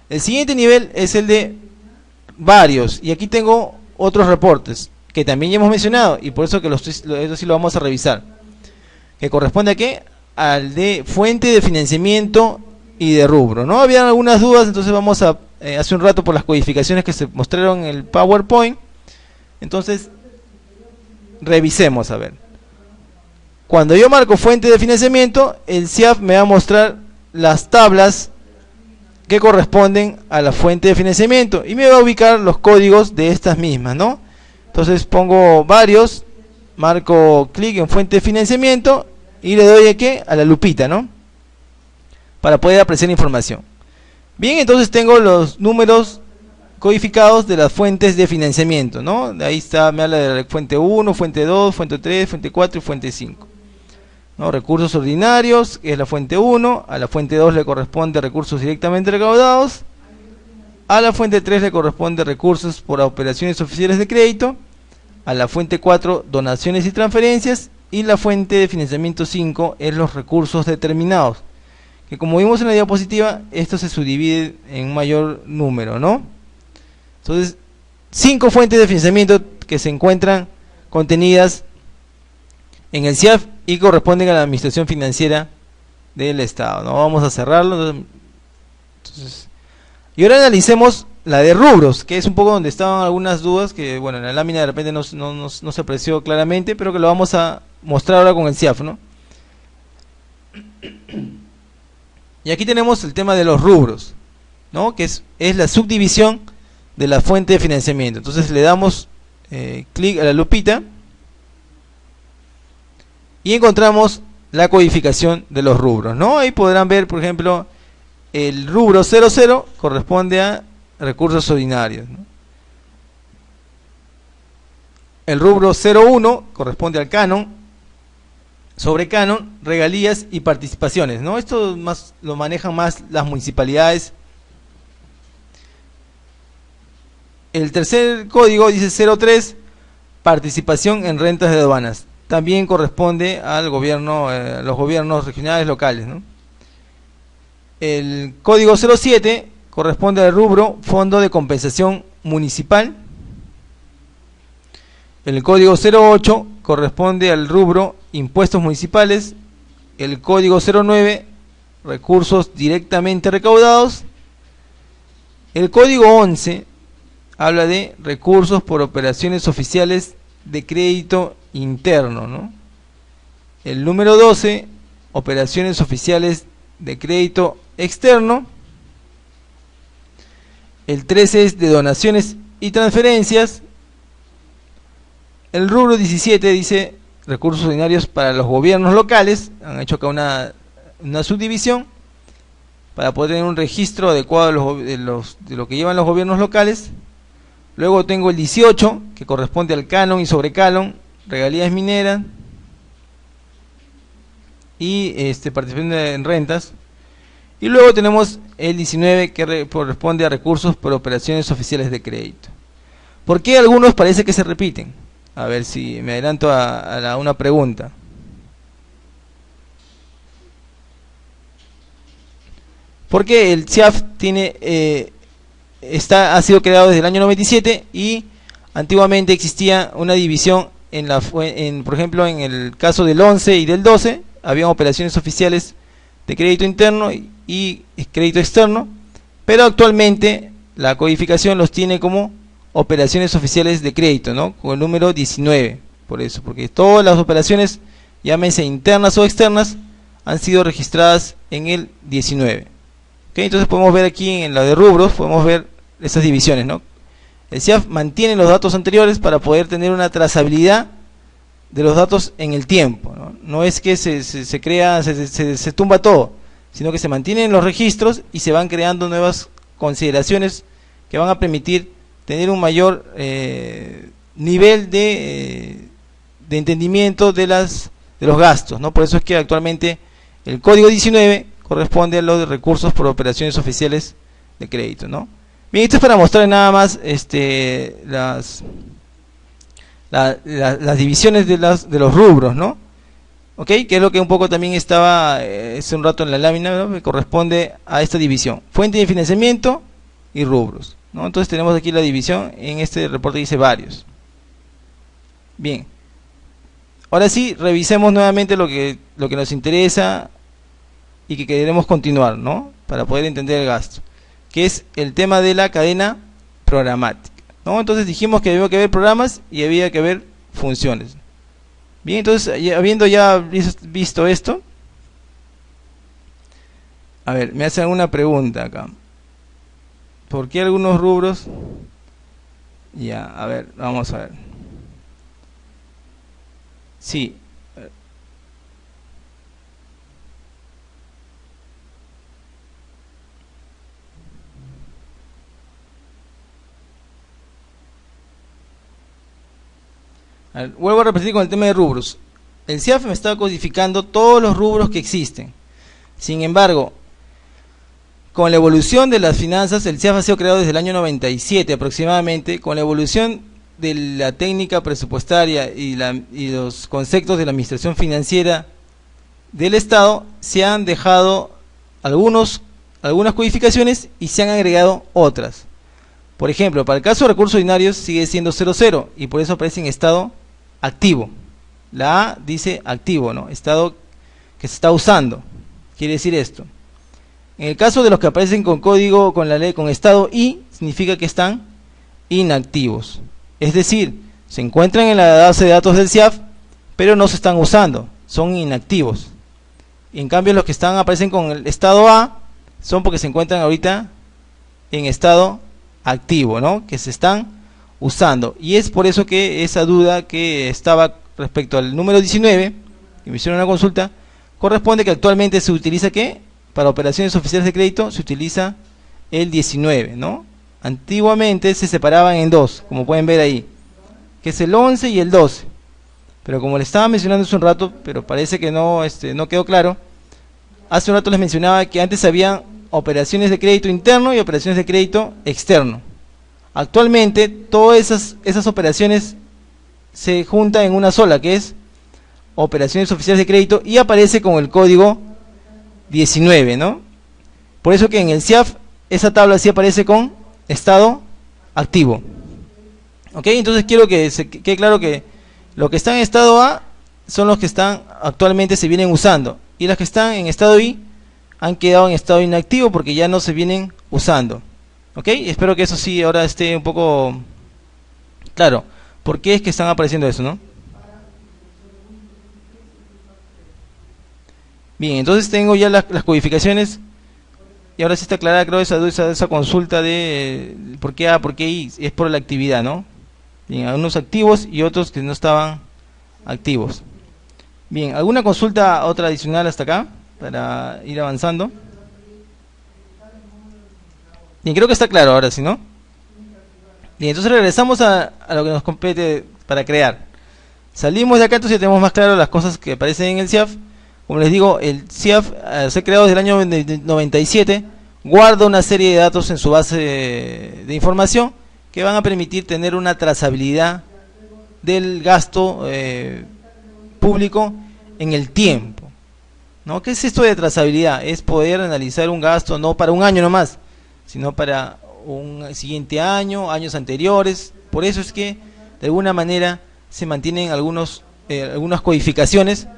El siguiente nivel es el de varios, y aquí tengo otros reportes que también ya hemos mencionado, y por eso que eso sí lo vamos a revisar, que corresponde a ¿qué? Al de fuente de financiamiento y de rubro, ¿no? Había algunas dudas, entonces vamos a hace un rato por las codificaciones que se mostraron en el PowerPoint. Entonces revisemos, a ver. Cuando yo marco fuente de financiamiento, el CIAF me va a mostrar las tablas que corresponden a la fuente de financiamiento y me va a ubicar los códigos de estas mismas, ¿no? Entonces pongo varios, marco clic en fuente de financiamiento y le doy a la lupita, ¿no? Para poder apreciar información. Bien, entonces tengo los números codificados de las fuentes de financiamiento, ¿no? De ahí está, me habla de la fuente 1, fuente 2, fuente 3, fuente 4 y fuente 5. ¿No? Recursos ordinarios, que es la fuente 1, a la fuente 2 le corresponde recursos directamente recaudados, a la fuente 3 le corresponde recursos por operaciones oficiales de crédito, a la fuente 4 donaciones y transferencias, y la fuente de financiamiento 5 es los recursos determinados, que como vimos en la diapositiva, esto se subdivide en un mayor número, ¿no? Entonces, 5 fuentes de financiamiento que se encuentran contenidas en el CIAF y corresponden a la administración financiera del Estado, ¿no? Vamos a cerrarlo. Entonces, y ahora analicemos la de rubros, que es un poco donde estaban algunas dudas que, bueno, en la lámina de repente no se apreció claramente, pero que lo vamos a mostrar ahora con el CIAF, ¿no? Y aquí tenemos el tema de los rubros, ¿no? Que es la subdivisión de la fuente de financiamiento. Entonces le damos clic a la lupita y encontramos la codificación de los rubros, ¿no? Ahí podrán ver, por ejemplo, el rubro 00 corresponde a recursos ordinarios, ¿no? El rubro 01 corresponde al canon, sobre canon, regalías y participaciones, ¿no? Esto más lo manejan más las municipalidades El tercer código dice 03, participación en rentas de aduanas. También corresponde al gobierno, los gobiernos regionales locales, ¿no? El código 07 corresponde al rubro Fondo de Compensación Municipal. El código 08 corresponde al rubro Impuestos Municipales. El código 09, recursos directamente recaudados. El código 11 habla de recursos por operaciones oficiales de crédito interno, ¿no? El número 12, operaciones oficiales de crédito externo. El 13 es de donaciones y transferencias. El rubro 17 dice recursos ordinarios para los gobiernos locales. Han hecho acá una subdivisión para poder tener un registro adecuado de lo que llevan los gobiernos locales. Luego tengo el 18, que corresponde al canon y sobrecanon, regalías mineras y participación en rentas. Y luego tenemos el 19, que corresponde a recursos por operaciones oficiales de crédito. ¿Por qué algunos parece que se repiten? A ver si me adelanto a una pregunta. Porque el CIAF tiene ha sido creado desde el año 97 y antiguamente existía una división por ejemplo, en el caso del 11 y del 12 había operaciones oficiales de crédito interno y crédito externo, pero actualmente la codificación los tiene como operaciones oficiales de crédito, ¿no? Con el número 19, por eso, porque todas las operaciones, llámense internas o externas, han sido registradas en el 19. ¿Okay? Entonces podemos ver aquí en la de rubros, podemos ver esas divisiones, ¿no? El CIAF mantiene los datos anteriores para poder tener una trazabilidad de los datos en el tiempo, ¿no? No es que se tumba todo, sino que se mantienen los registros y se van creando nuevas consideraciones que van a permitir tener un mayor nivel de entendimiento de los gastos, ¿no? Por eso es que actualmente el código 19 corresponde a los de recursos por operaciones oficiales de crédito, ¿no? Bien, esto es para mostrar nada más las divisiones de los rubros, ¿no? ¿Ok? Que es lo que un poco también estaba hace un rato en la lámina, ¿no? Que corresponde a esta división: fuente de financiamiento y rubros, ¿no? Entonces tenemos aquí la división. En este reporte dice varios. Bien, ahora sí, revisemos nuevamente lo que nos interesa y que queremos continuar, ¿no? Para poder entender el gasto, que es el tema de la cadena programática, ¿no? Entonces dijimos que había que ver programas y había que ver funciones. Bien, entonces habiendo ya visto esto, a ver, me hacen alguna pregunta acá. ¿Por qué algunos rubros? Ya, a ver, vamos a ver. Sí. A ver, vuelvo a repetir con el tema de rubros. El CIAF me está codificando todos los rubros que existen. Sin embargo, con la evolución de las finanzas, el CIAF ha sido creado desde el año 97 aproximadamente. Con la evolución de la técnica presupuestaria y los conceptos de la administración financiera del Estado, se han dejado algunas codificaciones y se han agregado otras. Por ejemplo, para el caso de recursos ordinarios sigue siendo 00 y por eso aparece en estado activo. La A dice activo, ¿no? Estado que se está usando. Quiere decir esto. En el caso de los que aparecen con código, con la ley, con estado I, significa que están inactivos. Es decir, se encuentran en la base de datos del CIAF, pero no se están usando, son inactivos. Y en cambio los que aparecen con el estado A son porque se encuentran ahorita en estado activo, ¿no? Que se están usando. Y es por eso que esa duda que estaba respecto al número 19, que me hicieron una consulta, corresponde que actualmente se utiliza ¿qué? Para operaciones oficiales de crédito se utiliza el 19, ¿no? Antiguamente se separaban en dos, como pueden ver ahí, que es el 11 y el 12. Pero como les estaba mencionando hace un rato, pero parece que no quedó claro, hace un rato les mencionaba que antes había operaciones de crédito interno y operaciones de crédito externo. Actualmente todas esas operaciones se juntan en una sola, que es operaciones oficiales de crédito, y aparece con el código 19, ¿no? Por eso que en el CIAF esa tabla sí aparece con estado activo. ¿Ok? Entonces quiero que quede claro que los que están en estado A son los que están actualmente se vienen usando, y las que están en estado I han quedado en estado inactivo porque ya no se vienen usando. ¿Ok? Espero que eso sí ahora esté un poco claro. ¿Por qué es que están apareciendo eso, no? Bien, entonces tengo ya las codificaciones. Y ahora sí está clara, creo, esa consulta de por qué A, por qué I. Es por la actividad, ¿no? Bien, algunos activos y otros que no estaban activos. Bien, ¿alguna consulta otra adicional hasta acá? Para ir avanzando. Bien, creo que está claro ahora sí, ¿no? Bien, entonces regresamos a lo que nos compete para crear. Salimos de acá, entonces ya tenemos más claro las cosas que aparecen en el CIAF. Como les digo, el CIAF, al ser creado desde el año 97, guarda una serie de datos en su base de información que van a permitir tener una trazabilidad del gasto público en el tiempo, ¿no? ¿Qué es esto de trazabilidad? Es poder analizar un gasto no para un año nomás, sino para un siguiente año, años anteriores. Por eso es que de alguna manera se mantienen algunas codificaciones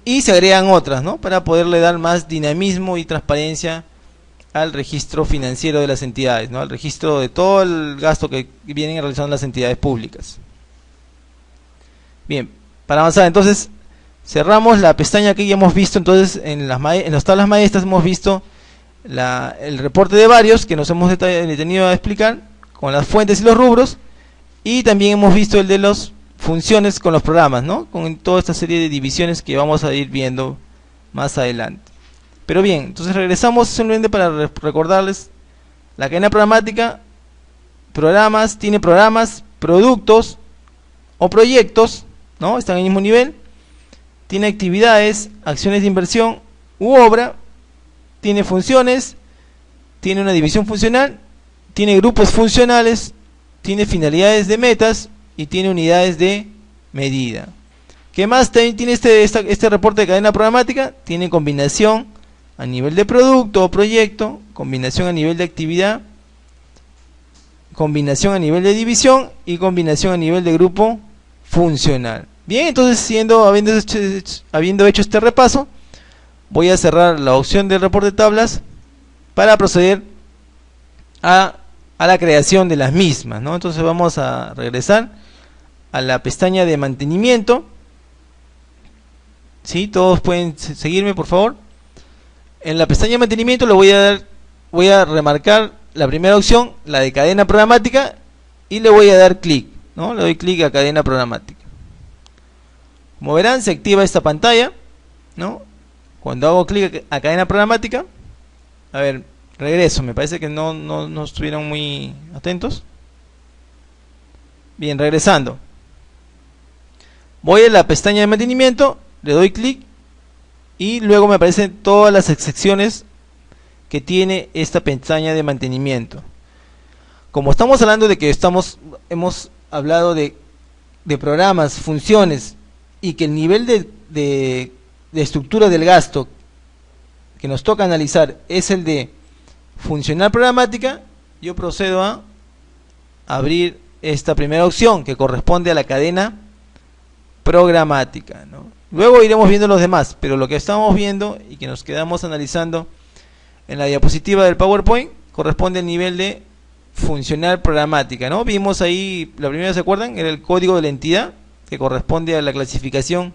y se agregan otras, ¿no? Para poderle dar más dinamismo y transparencia al registro financiero de las entidades, ¿no? Al registro de todo el gasto que vienen realizando las entidades públicas. Bien, para avanzar entonces cerramos la pestaña que ya hemos visto. Entonces en las tablas maestras hemos visto el reporte de varios que nos hemos detenido a explicar con las fuentes y los rubros, y también hemos visto el de las funciones con los programas, ¿no? Con toda esta serie de divisiones que vamos a ir viendo más adelante. Pero bien, entonces regresamos simplemente para recordarles la cadena programática. Tiene programas, productos o proyectos, ¿no? Están en el mismo nivel. Tiene actividades, acciones de inversión u obra. Tiene funciones, tiene una división funcional, tiene grupos funcionales, tiene finalidades de metas y tiene unidades de medida. ¿Qué más tiene este reporte de cadena programática? Tiene combinación a nivel de producto o proyecto, combinación a nivel de actividad, combinación a nivel de división y combinación a nivel de grupo funcional. Bien, entonces habiendo hecho este repaso, voy a cerrar la opción del reporte de tablas para proceder a la creación de las mismas, ¿no? Entonces vamos a regresar a la pestaña de mantenimiento. ¿Sí? Todos pueden seguirme, por favor. En la pestaña de mantenimiento voy a remarcar la primera opción, la de cadena programática, y le voy a dar clic, ¿no? Le doy clic a cadena programática. Como verán, se activa esta pantalla, ¿no? Cuando hago clic a cadena programática, a ver, regreso, me parece que no estuvieron muy atentos. Bien, regresando. Voy a la pestaña de mantenimiento, le doy clic y luego me aparecen todas las secciones que tiene esta pestaña de mantenimiento. Como estamos hablando de que hemos hablado de programas, funciones, y que el nivel de estructura del gasto que nos toca analizar es el de funcional programática, yo procedo a abrir esta primera opción que corresponde a la cadena programática, ¿no? Luego iremos viendo los demás, pero lo que estamos viendo y que nos quedamos analizando en la diapositiva del PowerPoint corresponde al nivel de funcional programática, ¿no? Vimos ahí, la primera, ¿se acuerdan? Era el código de la entidad, que corresponde a la clasificación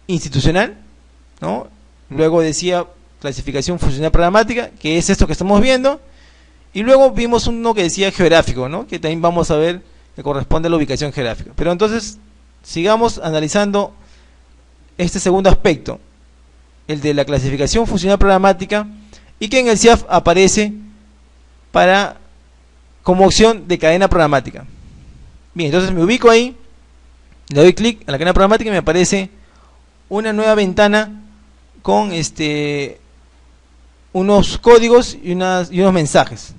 institucional, ¿no? Luego decía clasificación funcional programática, que es esto que estamos viendo, y luego vimos uno que decía geográfico, ¿no? Que también vamos a ver que corresponde a la ubicación geográfica. Pero entonces sigamos analizando este segundo aspecto, el de la clasificación funcional programática, y que en el CIAF aparece como opción de cadena programática. Bien, entonces me ubico ahí, le doy clic a la cadena programática y me aparece una nueva ventana con unos códigos y unos mensajes.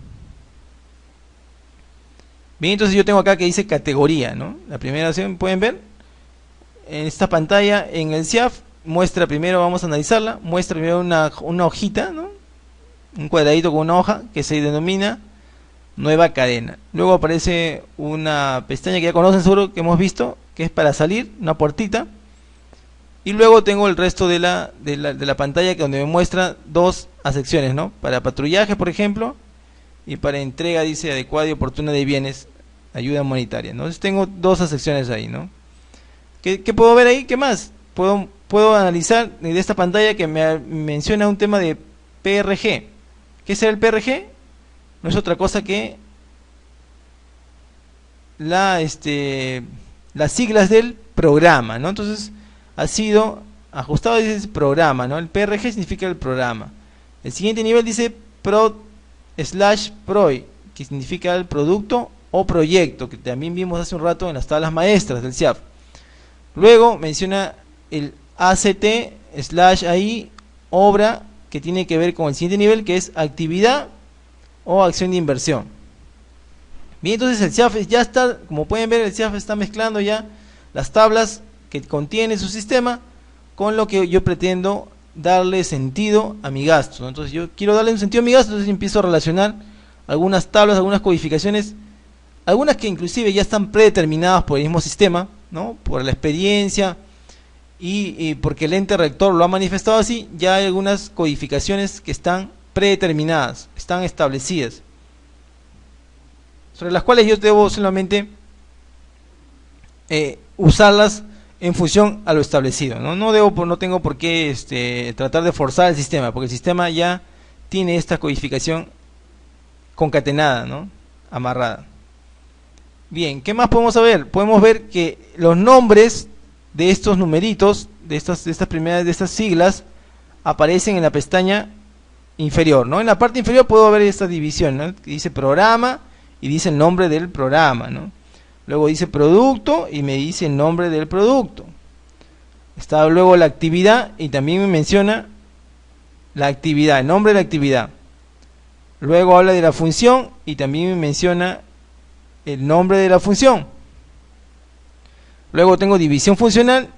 Bien, entonces yo tengo acá que dice categoría, ¿no? La primera opción, pueden ver, en esta pantalla, en el CIAF, muestra primero, vamos a analizarla, muestra primero una hojita, ¿no? Un cuadradito con una hoja que se denomina nueva cadena. Luego aparece una pestaña que ya conocen seguro, que hemos visto, que es para salir, una puertita. Y luego tengo el resto de la pantalla, que donde me muestra dos secciones, ¿no? Para patrullaje, por ejemplo, y para entrega, dice, adecuada y oportuna de bienes, ayuda monetaria, ¿no? Entonces tengo dos secciones ahí, ¿no? ¿Qué puedo ver ahí? ¿Qué más? Puedo analizar de esta pantalla que me menciona un tema de PRG. ¿Qué será el PRG? No es otra cosa que las siglas del programa, ¿no? Entonces ha sido ajustado, dice programa, ¿no? El PRG significa el programa. El siguiente nivel dice prod/proj, que significa el producto o proyecto, que también vimos hace un rato en las tablas maestras del CIAF. Luego menciona el ACT/AI, obra, que tiene que ver con el siguiente nivel, que es actividad o acción de inversión. Bien, entonces el CIAF ya está, como pueden ver, el CIAF está mezclando ya las tablas que contiene su sistema con lo que yo pretendo darle sentido a mi gasto, ¿no? Entonces yo quiero darle un sentido a mi gasto, entonces empiezo a relacionar algunas tablas, algunas codificaciones, algunas que inclusive ya están predeterminadas por el mismo sistema, ¿no? Por la experiencia y porque el ente rector lo ha manifestado así, ya hay algunas codificaciones que están predeterminadas, están establecidas, sobre las cuales yo debo solamente usarlas en función a lo establecido, ¿no? No tengo por qué tratar de forzar el sistema, porque el sistema ya tiene esta codificación concatenada, ¿no? Amarrada. Bien, ¿qué más podemos saber? Podemos ver que los nombres de estos numeritos, de estas siglas, aparecen en la pestaña inferior, ¿no? En la parte inferior puedo ver esta división, ¿no? Que dice programa y dice el nombre del programa, ¿no? Luego dice producto y me dice el nombre del producto. Está luego la actividad y también me menciona la actividad, el nombre de la actividad. Luego habla de la función y también me menciona el nombre de la función. Luego tengo división funcional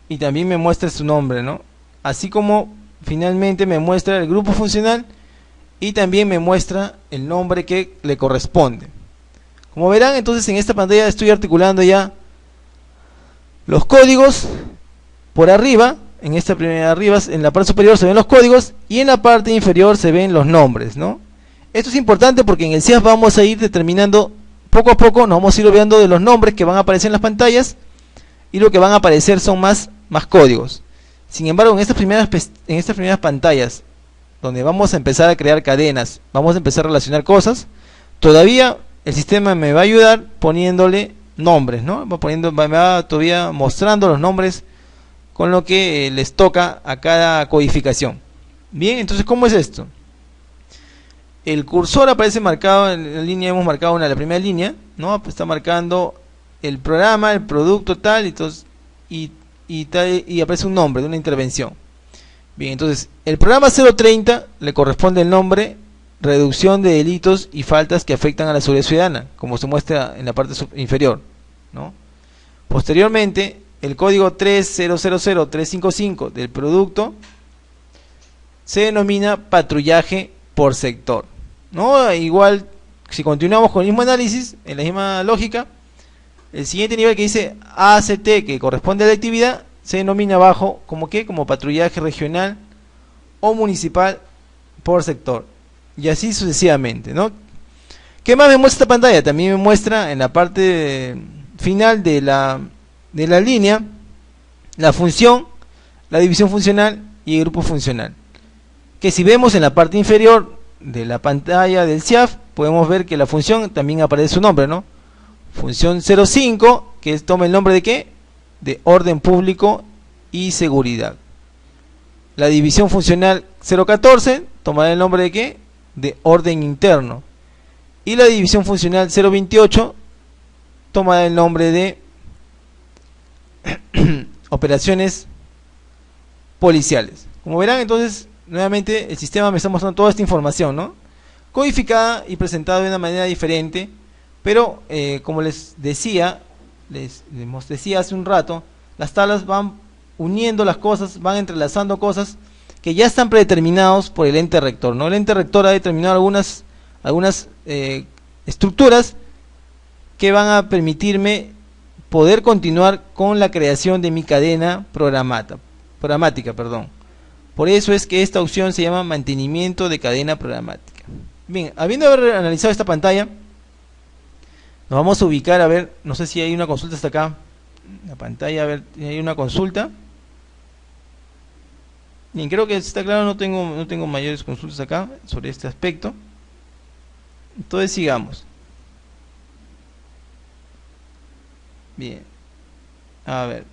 y también me muestra su nombre, ¿no? Así como finalmente me muestra el grupo funcional y también me muestra el nombre que le corresponde. Como verán, entonces en esta pantalla estoy articulando ya los códigos por arriba. En esta primera arriba, en la parte superior se ven los códigos y en la parte inferior se ven los nombres, ¿no? Esto es importante porque en el CIAF vamos a ir determinando poco a poco, nos vamos a ir olvidando de los nombres que van a aparecer en las pantallas y lo que van a aparecer son más códigos. Sin embargo, en estas primeras pantallas, donde vamos a empezar a crear cadenas, vamos a empezar a relacionar cosas, todavía el sistema me va a ayudar poniéndole nombres, ¿no? Me va todavía mostrando los nombres con lo que les toca a cada codificación. Bien, entonces, ¿cómo es esto? El cursor aparece marcado en la línea, hemos marcado la primera línea, ¿no? Está marcando el programa, el producto tal, entonces, y aparece un nombre de una intervención. Bien, entonces, el programa 030 le corresponde el nombre reducción de delitos y faltas que afectan a la seguridad ciudadana, como se muestra en la parte inferior, ¿no? Posteriormente, el código 3000355 del producto se denomina patrullaje por sector, ¿no? Igual, si continuamos con el mismo análisis, en la misma lógica, el siguiente nivel que dice ACT, que corresponde a la actividad, se denomina abajo como patrullaje regional o municipal por sector, y así sucesivamente, ¿no? ¿Qué más me muestra esta pantalla? También me muestra en la parte final de la línea la función, la división funcional y el grupo funcional, que si vemos en la parte inferior de la pantalla del CIAF, podemos ver que la función también aparece su nombre, ¿no? Función 05, que toma el nombre de ¿qué? De orden público y seguridad. La división funcional 014 tomará el nombre de ¿qué? De orden interno. Y la división funcional 028 tomará el nombre de operaciones policiales. Como verán, entonces, nuevamente el sistema me está mostrando toda esta información, ¿no? Codificada y presentada de una manera diferente, Pero como les decía hace un rato, las tablas van uniendo las cosas, van entrelazando cosas que ya están predeterminados por el ente rector, ¿no? El ente rector ha determinado algunas estructuras que van a permitirme poder continuar con la creación de mi cadena programática. Por eso es que esta opción se llama mantenimiento de cadena programática. Bien, habiendo analizado esta pantalla, nos vamos a ubicar, a ver, no sé si hay una consulta hasta acá, la pantalla, a ver, hay una consulta. Bien, creo que está claro, no tengo mayores consultas acá sobre este aspecto. Entonces sigamos. Bien, a ver.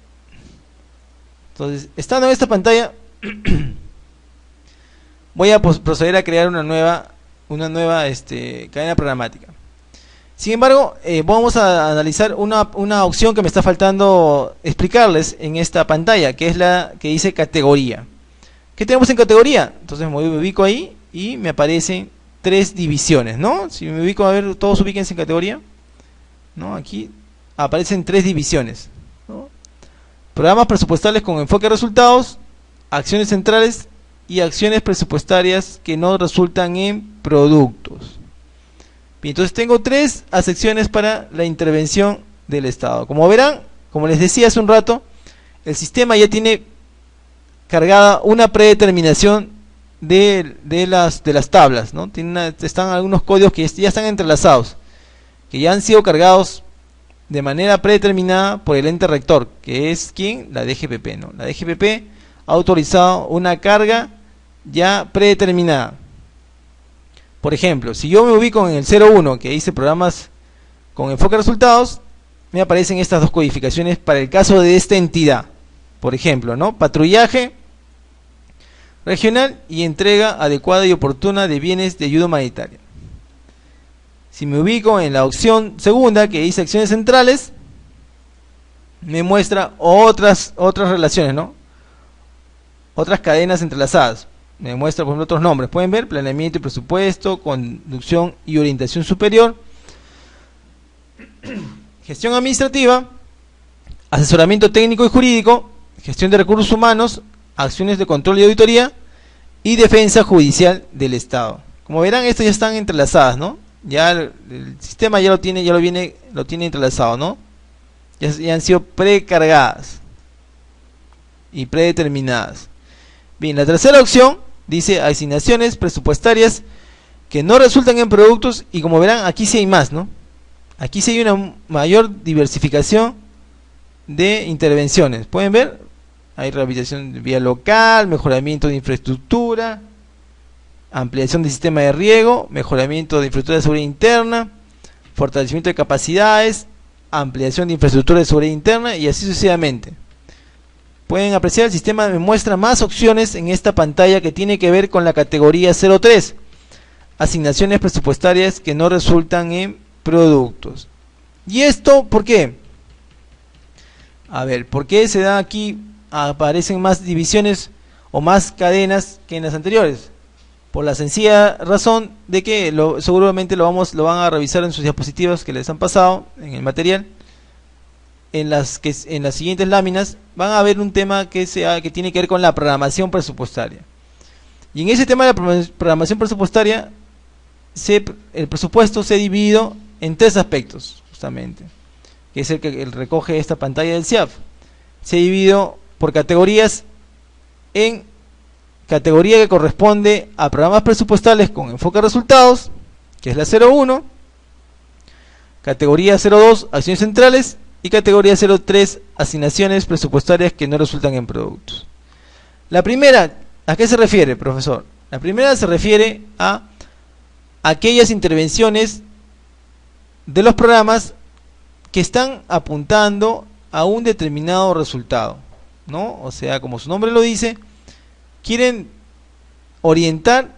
Entonces, estando en esta pantalla, voy a proceder a crear una nueva cadena programática. Sin embargo, vamos a analizar una opción que me está faltando explicarles en esta pantalla, que es la que dice categoría. ¿Qué tenemos en categoría? Entonces me ubico ahí y me aparecen 3 divisiones, ¿no? Si me ubico, a ver, todos ubíquense en categoría, ¿no? Aquí aparecen 3 divisiones, ¿no? Programas presupuestales con enfoque a resultados, acciones centrales y acciones presupuestarias que no resultan en productos. Bien, entonces tengo 3 secciones para la intervención del Estado. Como verán, como les decía hace un rato, el sistema ya tiene cargada una predeterminación de las tablas, ¿no? Están algunos códigos que ya están entrelazados, que ya han sido cargados de manera predeterminada por el ente rector, que es ¿quién? La DGPP, ¿no? La DGPP ha autorizado una carga ya predeterminada. Por ejemplo, si yo me ubico en el 01, que dice programas con enfoque a resultados, me aparecen estas 2 codificaciones para el caso de esta entidad. Por ejemplo, ¿no? Patrullaje regional y entrega adecuada y oportuna de bienes de ayuda humanitaria. Si me ubico en la opción segunda, que dice acciones centrales, me muestra otras relaciones, ¿no? Otras cadenas entrelazadas. Me muestra, por ejemplo, otros nombres. Pueden ver: planeamiento y presupuesto, conducción y orientación superior, gestión administrativa, asesoramiento técnico y jurídico, gestión de recursos humanos, acciones de control y auditoría y defensa judicial del Estado. Como verán, estas ya están entrelazadas, ¿no? Ya el sistema ya lo tiene entrelazado, ¿no? Ya han sido precargadas y predeterminadas. Bien, la tercera opción dice asignaciones presupuestarias que no resultan en productos, y como verán, aquí sí hay más, ¿no? Aquí sí hay una mayor diversificación de intervenciones. Pueden ver, hay rehabilitación de vía local, mejoramiento de infraestructura, ampliación del sistema de riego, mejoramiento de infraestructura de seguridad interna, fortalecimiento de capacidades, ampliación de infraestructura de seguridad interna, y así sucesivamente. Pueden apreciar, el sistema me muestra más opciones en esta pantalla que tiene que ver con la categoría 03, asignaciones presupuestarias que no resultan en productos. ¿Y esto por qué? A ver, ¿por qué se da aquí, aparecen más divisiones o más cadenas que en las anteriores? Por la sencilla razón de que seguramente lo van a revisar en sus diapositivas que les han pasado en el material. En las siguientes láminas van a ver un tema que tiene que ver con la programación presupuestaria. Y en ese tema de la programación presupuestaria, el presupuesto se ha dividido en 3 aspectos, justamente, que es el que recoge esta pantalla del CIAF. Se ha dividido por categorías, en categoría que corresponde a programas presupuestales con enfoque a resultados, que es la 01, categoría 02, acciones centrales, y categoría 03, asignaciones presupuestarias que no resultan en productos. La primera, ¿a qué se refiere, profesor? La primera se refiere a aquellas intervenciones de los programas que están apuntando a un determinado resultado, ¿no? O sea, como su nombre lo dice, quieren orientar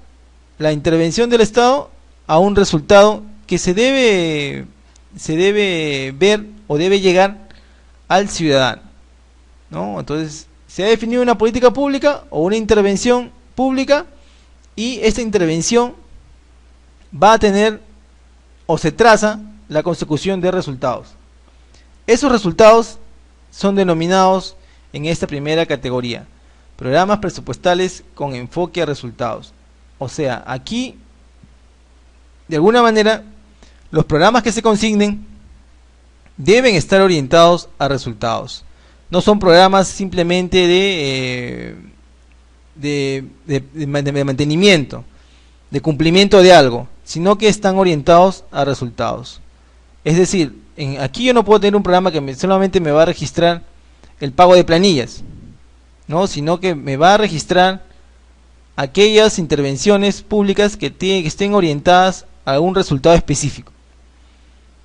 la intervención del Estado a un resultado que se debe ver o debe llegar al ciudadano, ¿no? Entonces, se ha definido una política pública o una intervención pública, y esta intervención va a tener, o se traza la consecución de resultados. Esos resultados son denominados en esta primera categoría, programas presupuestales con enfoque a resultados. O sea, aquí, de alguna manera, los programas que se consignen deben estar orientados a resultados. No son programas simplemente de mantenimiento, de cumplimiento de algo, sino que están orientados a resultados. Es decir, aquí yo no puedo tener un programa que solamente me va a registrar el pago de planillas, ¿no? Sino que me va a registrar aquellas intervenciones públicas que estén orientadas a algún resultado específico.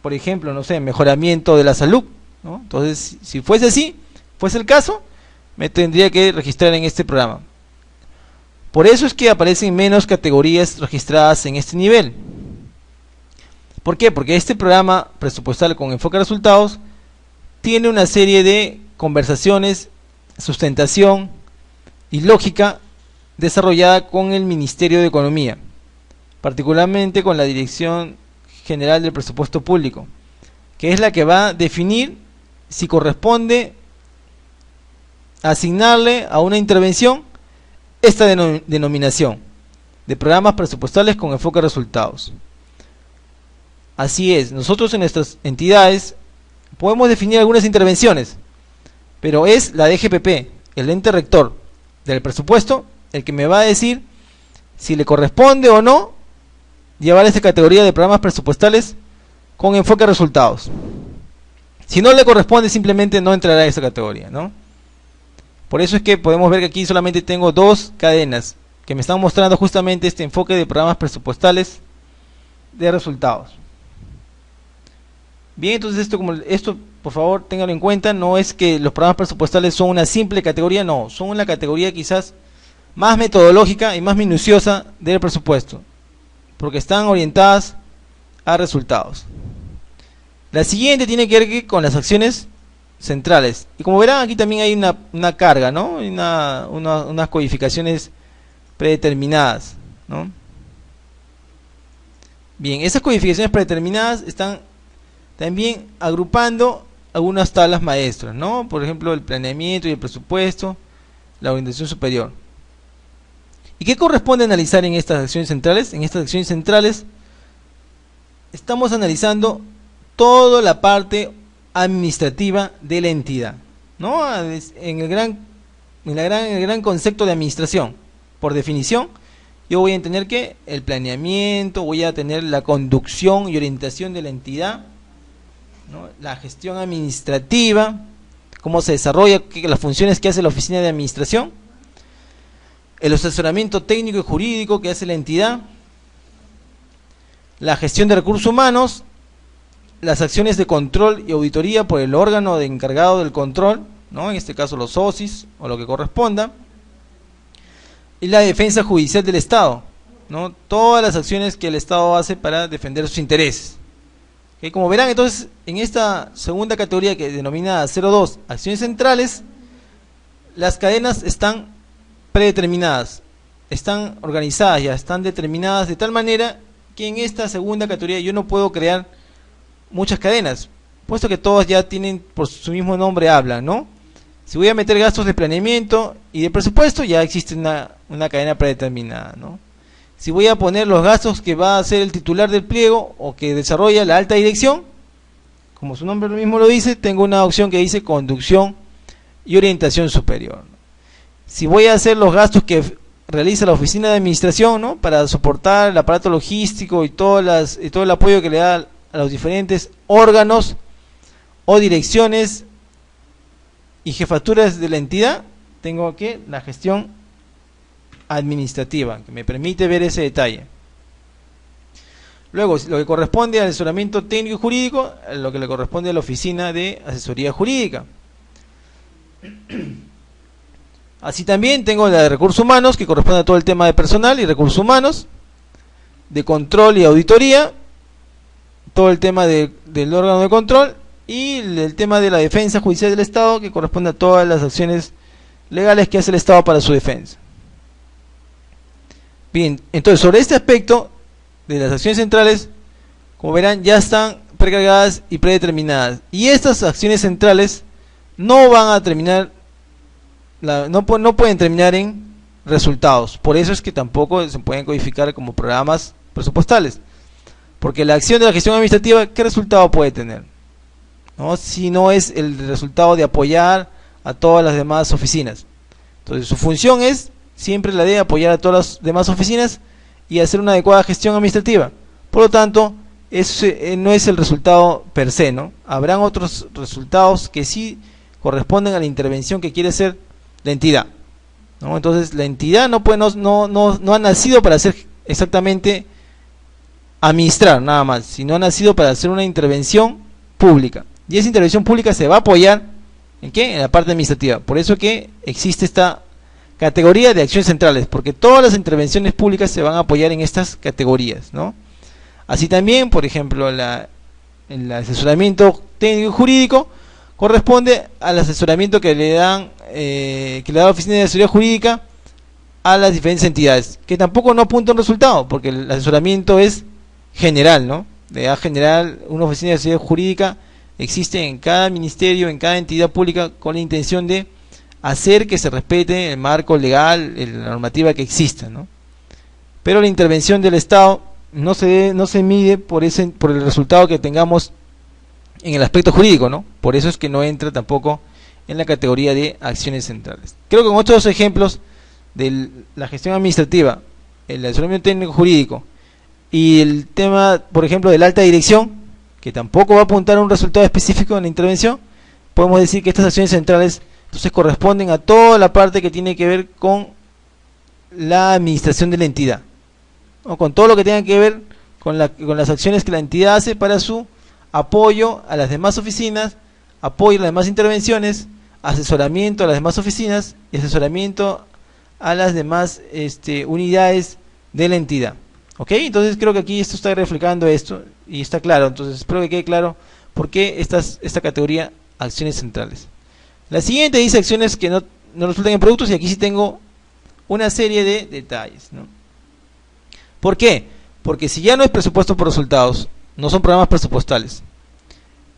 Por ejemplo, no sé, mejoramiento de la salud, ¿no? Entonces, si fuese así, fuese el caso, me tendría que registrar en este programa. Por eso es que aparecen menos categorías registradas en este nivel. ¿Por qué? Porque este programa presupuestal con enfoque a resultados tiene una serie de conversaciones, sustentación y lógica desarrollada con el Ministerio de Economía, particularmente con la Dirección General del Presupuesto Público, que es la que va a definir si corresponde asignarle a una intervención esta denominación de programas presupuestales con enfoque a resultados. Así es, nosotros en nuestras entidades podemos definir algunas intervenciones, pero es la DGPP, el ente rector del presupuesto, el que me va a decir si le corresponde o no llevar esta categoría de programas presupuestales con enfoque a resultados. Si no le corresponde, simplemente no entrará a esa categoría, ¿no? Por eso es que podemos ver que aquí solamente tengo dos cadenas que me están mostrando justamente este enfoque de programas presupuestales de resultados. Bien, entonces esto por favor ténganlo en cuenta, no es que los programas presupuestales son una simple categoría, no, son una categoría quizás más metodológica y más minuciosa del presupuesto, porque están orientadas a resultados. La siguiente tiene que ver con las acciones centrales, y como verán aquí también hay una carga, ¿no? Unas codificaciones predeterminadas, ¿no? Bien, esas codificaciones predeterminadas están también agrupando algunas tablas maestras, ¿no? Por ejemplo, el planeamiento y el presupuesto, la orientación superior. ¿Y qué corresponde analizar en estas acciones centrales? En estas acciones centrales estamos analizando toda la parte administrativa de la entidad, ¿no? En el gran concepto de administración, por definición, yo voy a entender que el planeamiento, voy a tener la conducción y orientación de la entidad, ¿no? La gestión administrativa, cómo se desarrolla, las funciones que hace la oficina de administración, el asesoramiento técnico y jurídico que hace la entidad, la gestión de recursos humanos, las acciones de control y auditoría por el órgano encargado del control, ¿no? En este caso los OSIS o lo que corresponda, y la defensa judicial del Estado, ¿no? Todas las acciones que el Estado hace para defender sus intereses. ¿Okay? Como verán, entonces, en esta segunda categoría que denomina 02, acciones centrales, las cadenas están predeterminadas, están organizadas, ya están determinadas de tal manera que en esta segunda categoría yo no puedo crear muchas cadenas, puesto que todas ya tienen, por su mismo nombre hablan, ¿no? Si voy a meter gastos de planeamiento y de presupuesto, ya existe una cadena predeterminada, ¿no? Si voy a poner los gastos que va a hacer el titular del pliego o que desarrolla la alta dirección, como su nombre mismo lo dice, tengo una opción que dice conducción y orientación superior, ¿no? Si voy a hacer los gastos que realiza la oficina de administración, ¿no? Para soportar el aparato logístico y todo el apoyo que le da a los diferentes órganos o direcciones y jefaturas de la entidad, tengo aquí la gestión administrativa, que me permite ver ese detalle. Luego, lo que corresponde al asesoramiento técnico y jurídico, lo que le corresponde a la oficina de asesoría jurídica. Así también tengo la de recursos humanos, que corresponde a todo el tema de personal y recursos humanos, de control y auditoría, todo el tema del órgano de control, y el tema de la defensa judicial del Estado, que corresponde a todas las acciones legales que hace el Estado para su defensa. Bien, entonces sobre este aspecto de las acciones centrales, como verán, ya están precargadas y predeterminadas. Y estas acciones centrales no van a terminar, no pueden terminar en resultados. Por eso es que tampoco se pueden codificar como programas presupuestales. Porque la acción de la gestión administrativa, ¿qué resultado puede tener? ¿No? Si no es el resultado de apoyar a todas las demás oficinas. Entonces su función es siempre la de apoyar a todas las demás oficinas y hacer una adecuada gestión administrativa. Por lo tanto, no es el resultado per se, ¿no? Habrán otros resultados que sí corresponden a la intervención que quiere hacer la entidad, ¿no? Entonces la entidad no ha nacido para hacer exactamente administrar nada más, sino ha nacido para hacer una intervención pública. Y esa intervención pública se va a apoyar ¿en qué? En la parte administrativa. Por eso que existe esta categoría de acciones centrales, porque todas las intervenciones públicas se van a apoyar en estas categorías, ¿no? Así también, por ejemplo, el asesoramiento técnico y jurídico corresponde al asesoramiento que le da la Oficina de Asesoría Jurídica a las diferentes entidades, que tampoco no apunta a un resultado, porque el asesoramiento es general, ¿no? De edad general, una oficina de asesoría jurídica existe en cada ministerio, en cada entidad pública, con la intención de hacer que se respete el marco legal, la normativa que exista, ¿no? Pero la intervención del Estado no se mide por el resultado que tengamos en el aspecto jurídico, ¿no? Por eso es que no entra tampoco en la categoría de acciones centrales. Creo que con otros ejemplos de la gestión administrativa, el asesoramiento técnico jurídico y el tema, por ejemplo, de la alta dirección, que tampoco va a apuntar a un resultado específico en la intervención, podemos decir que estas acciones centrales entonces corresponden a toda la parte que tiene que ver con la administración de la entidad, o con todo lo que tenga que ver con las acciones que la entidad hace para su apoyo a las demás oficinas, apoyo a las demás intervenciones, asesoramiento a las demás oficinas y asesoramiento a las demás unidades de la entidad. ¿Ok? Entonces creo que aquí esto está reflejando esto y está claro. Entonces espero que quede claro por qué esta categoría acciones centrales. La siguiente dice acciones que no resultan en productos, y aquí sí tengo una serie de detalles, ¿no? ¿Por qué? Porque si ya no es presupuesto por resultados, no son programas presupuestales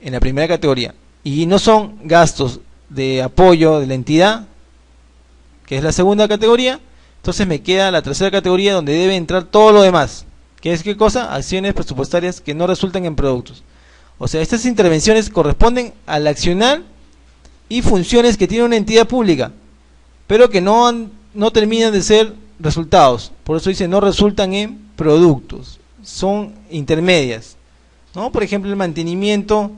en la primera categoría, y no son gastos de apoyo de la entidad, que es la segunda categoría, entonces me queda la tercera categoría, donde debe entrar todo lo demás, que es ¿qué cosa? Acciones presupuestarias que no resultan en productos. O sea, estas intervenciones corresponden al accionar y funciones que tiene una entidad pública, pero que no terminan de ser resultados. Por eso dice no resultan en productos, son intermedias, ¿no? Por ejemplo, el mantenimiento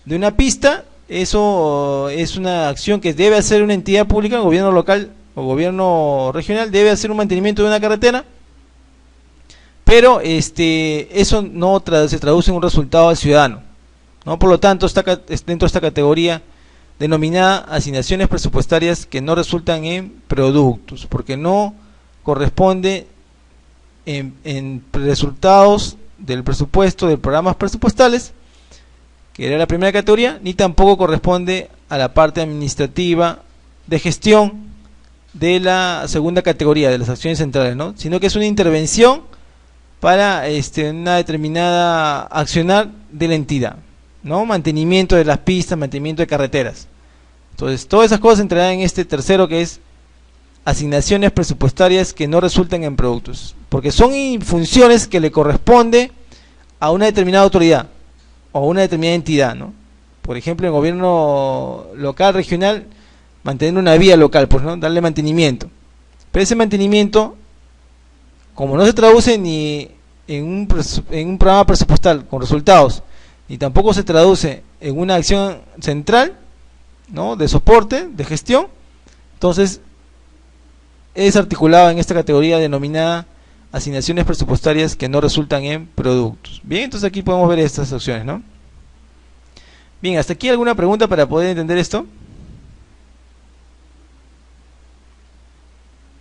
de una pista, eso es una acción que debe hacer una entidad pública, gobierno local o gobierno regional, debe hacer un mantenimiento de una carretera, pero eso no se traduce en un resultado al ciudadano, ¿no? Por lo tanto, está dentro de esta categoría denominada asignaciones presupuestarias que no resultan en productos, porque no corresponde en resultados del presupuesto de programas presupuestales, que era la primera categoría, ni tampoco corresponde a la parte administrativa de gestión de la segunda categoría de las acciones centrales, ¿no? Sino que es una intervención para una determinada accionar de la entidad, ¿no? Mantenimiento de las pistas, mantenimiento de carreteras. Entonces, todas esas cosas entrarán en este tercero, que es asignaciones presupuestarias que no resultan en productos, porque son funciones que le corresponde a una determinada autoridad o una determinada entidad, ¿no? Por ejemplo, en gobierno local, regional, mantener una vía local, pues, ¿no? Darle mantenimiento. Pero ese mantenimiento, como no se traduce ni en un programa presupuestal con resultados, ni tampoco se traduce en una acción central, ¿no? De soporte, de gestión, entonces es articulado en esta categoría denominada asignaciones presupuestarias que no resultan en productos. Bien, entonces aquí podemos ver estas opciones, ¿no? Bien, hasta aquí alguna pregunta para poder entender esto.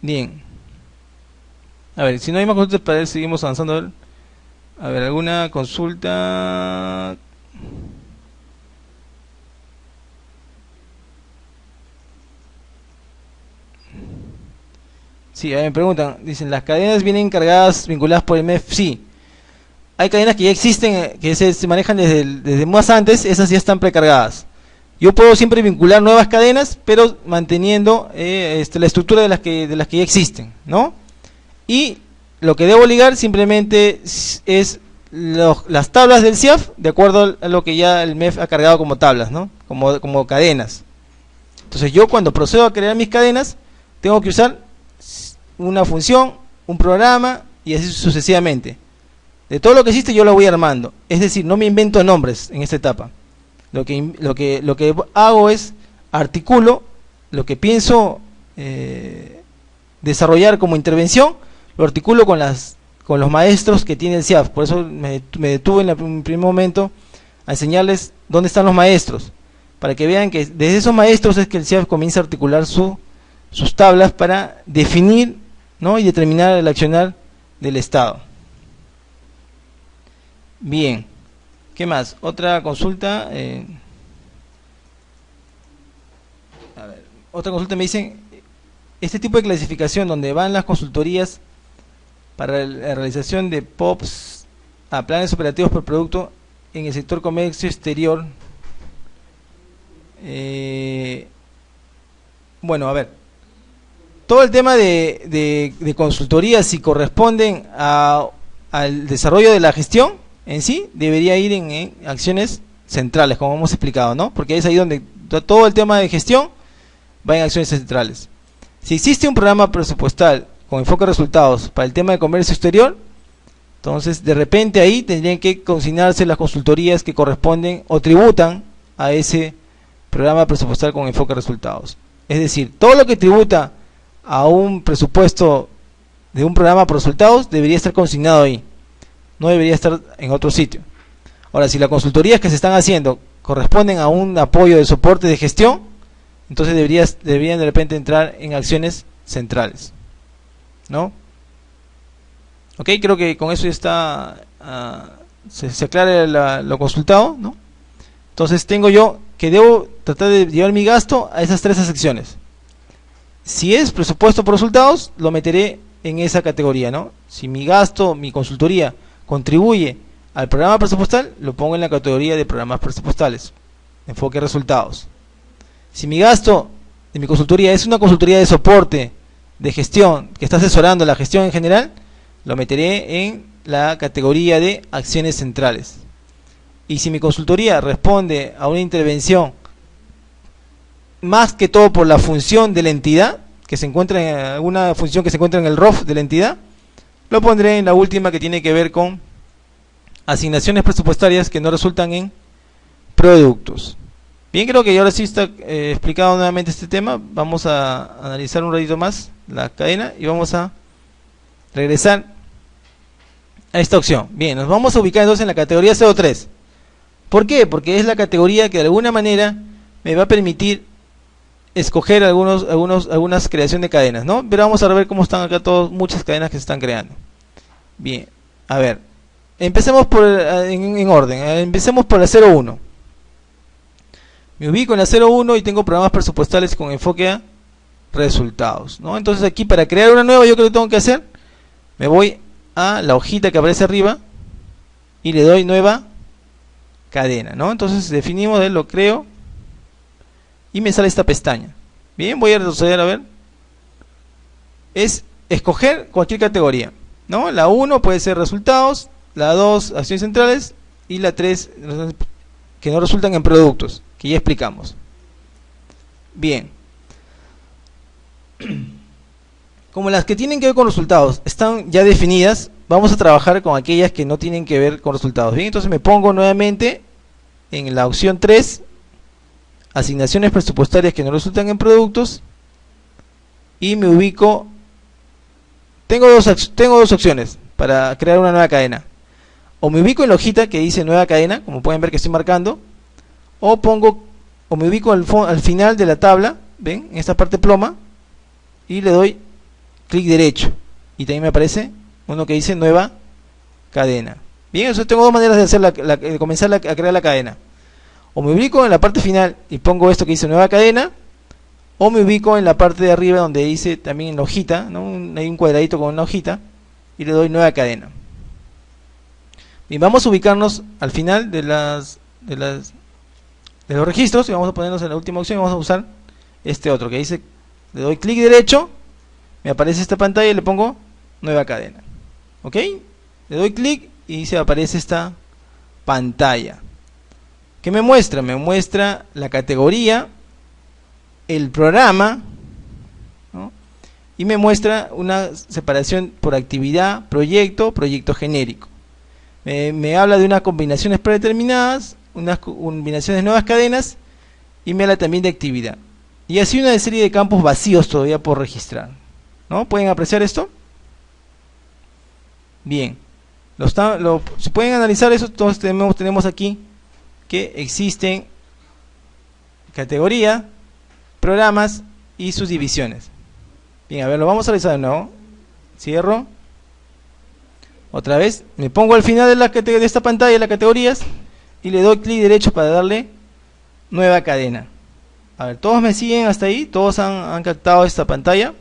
Bien. A ver, si no hay más consultas para él, seguimos avanzando. A ver, alguna consulta. Sí, me preguntan, dicen, ¿las cadenas vienen cargadas, vinculadas por el MEF? Sí. hay cadenas que ya existen, que se manejan desde más antes, esas ya están precargadas. Yo puedo siempre vincular nuevas cadenas, pero manteniendo la estructura de las que ya existen, ¿no? Y lo que debo ligar simplemente es las tablas del CIAF de acuerdo a lo que ya el MEF ha cargado como tablas, ¿no? Como cadenas. Entonces yo cuando procedo a crear mis cadenas, tengo que usar una función, un programa y así sucesivamente. De todo lo que existe yo lo voy armando. Es decir, no me invento nombres en esta etapa. Lo que hago es articulo lo que pienso desarrollar como intervención, lo articulo con los maestros que tiene el CIAF. Por eso me detuve en un primer momento a enseñarles dónde están los maestros, para que vean que desde esos maestros es que el CIAF comienza a articular sus tablas para definir, ¿no? y determinar el accionar del Estado. Bien, ¿qué más? Otra consulta. Otra consulta me dicen, este tipo de clasificación donde van las consultorías para la realización de POPs a planes operativos por producto en el sector comercio exterior. Bueno, a ver, todo el tema de consultorías, si corresponden al desarrollo de la gestión en sí, debería ir en acciones centrales, como hemos explicado, ¿no? Porque es ahí donde todo el tema de gestión va en acciones centrales. Si existe un programa presupuestal con enfoque a resultados para el tema de comercio exterior, entonces de repente ahí tendrían que consignarse las consultorías que corresponden o tributan a ese programa presupuestal con enfoque a resultados. Es decir, todo lo que tributa a un presupuesto de un programa por resultados debería estar consignado ahí, no debería estar en otro sitio. Ahora, si las consultorías que se están haciendo corresponden a un apoyo de soporte de gestión, entonces deberían de repente entrar en acciones centrales, ¿no? Ok, creo que con eso ya está, se aclara lo consultado, ¿no? Entonces tengo yo que debo tratar de llevar mi gasto a esas tres secciones. Si es presupuesto por resultados, lo meteré en esa categoría, ¿no? Si mi gasto, mi consultoría contribuye al programa presupuestal, lo pongo en la categoría de programas presupuestales, enfoque resultados. Si mi gasto de mi consultoría es una consultoría de soporte, de gestión, que está asesorando la gestión en general, lo meteré en la categoría de acciones centrales. Y si mi consultoría responde a una intervención más que todo por la función de la entidad, que se encuentra en alguna función que se encuentra en el ROF de la entidad, lo pondré en la última, que tiene que ver con asignaciones presupuestarias que no resultan en productos. Bien, creo que ahora sí está explicado nuevamente este tema. Vamos a analizar un ratito más la cadena y vamos a regresar a esta opción. Bien, nos vamos a ubicar entonces en la categoría 03. ¿Por qué? Porque es la categoría que de alguna manera me va a permitir escoger algunas creación de cadenas, ¿no? Pero vamos a ver cómo están acá muchas cadenas que se están creando. Bien, a ver, empecemos en orden. Empecemos por la 01. Me ubico en la 01 y tengo programas presupuestales con enfoque a resultados, ¿no? Entonces aquí, para crear una nueva, yo creo que tengo que hacer, me voy a la hojita que aparece arriba y le doy nueva cadena, ¿no? Entonces definimos, lo creo y me sale esta pestaña. Bien, voy a retroceder, a ver. Es escoger cualquier categoría, ¿no? La 1 puede ser resultados, la 2 acciones centrales y la 3 que no resultan en productos, que ya explicamos. Bien. Como las que tienen que ver con resultados están ya definidas, vamos a trabajar con aquellas que no tienen que ver con resultados. Bien, entonces me pongo nuevamente en la opción 3, asignaciones presupuestarias que no resultan en productos, y me ubico. Tengo dos opciones para crear una nueva cadena. O me ubico en la hojita que dice nueva cadena, como pueden ver que estoy marcando, o me ubico al final de la tabla, ven, en esta parte ploma, y le doy clic derecho y también me aparece uno que dice nueva cadena. Bien, eso tengo dos maneras de hacer de comenzar a crear la cadena. O me ubico en la parte final y pongo esto que dice nueva cadena, o me ubico en la parte de arriba donde dice también en la hojita, ¿no? Hay un cuadradito con una hojita y le doy nueva cadena. Y vamos a ubicarnos al final de los registros y vamos a ponernos en la última opción y vamos a usar este otro que dice, le doy clic derecho, me aparece esta pantalla y le pongo nueva cadena. ¿Ok? Le doy clic y se aparece esta pantalla. ¿Qué me muestra? Me muestra la categoría, el programa, ¿no? Y me muestra una separación por actividad, proyecto, proyecto genérico. Me habla de unas combinaciones predeterminadas, unas combinaciones de nuevas cadenas y me habla también de actividad. Y así una serie de campos vacíos todavía por registrar, ¿no? ¿Pueden apreciar esto? Bien. Si pueden analizar eso, todos tenemos aquí que existen categoría, programas y sus divisiones. Bien, a ver, lo vamos a realizar de nuevo. Cierro. Otra vez, me pongo al final de esta pantalla, las categorías, y le doy clic derecho para darle nueva cadena. A ver, ¿todos me siguen hasta ahí? ¿Todos han captado esta pantalla?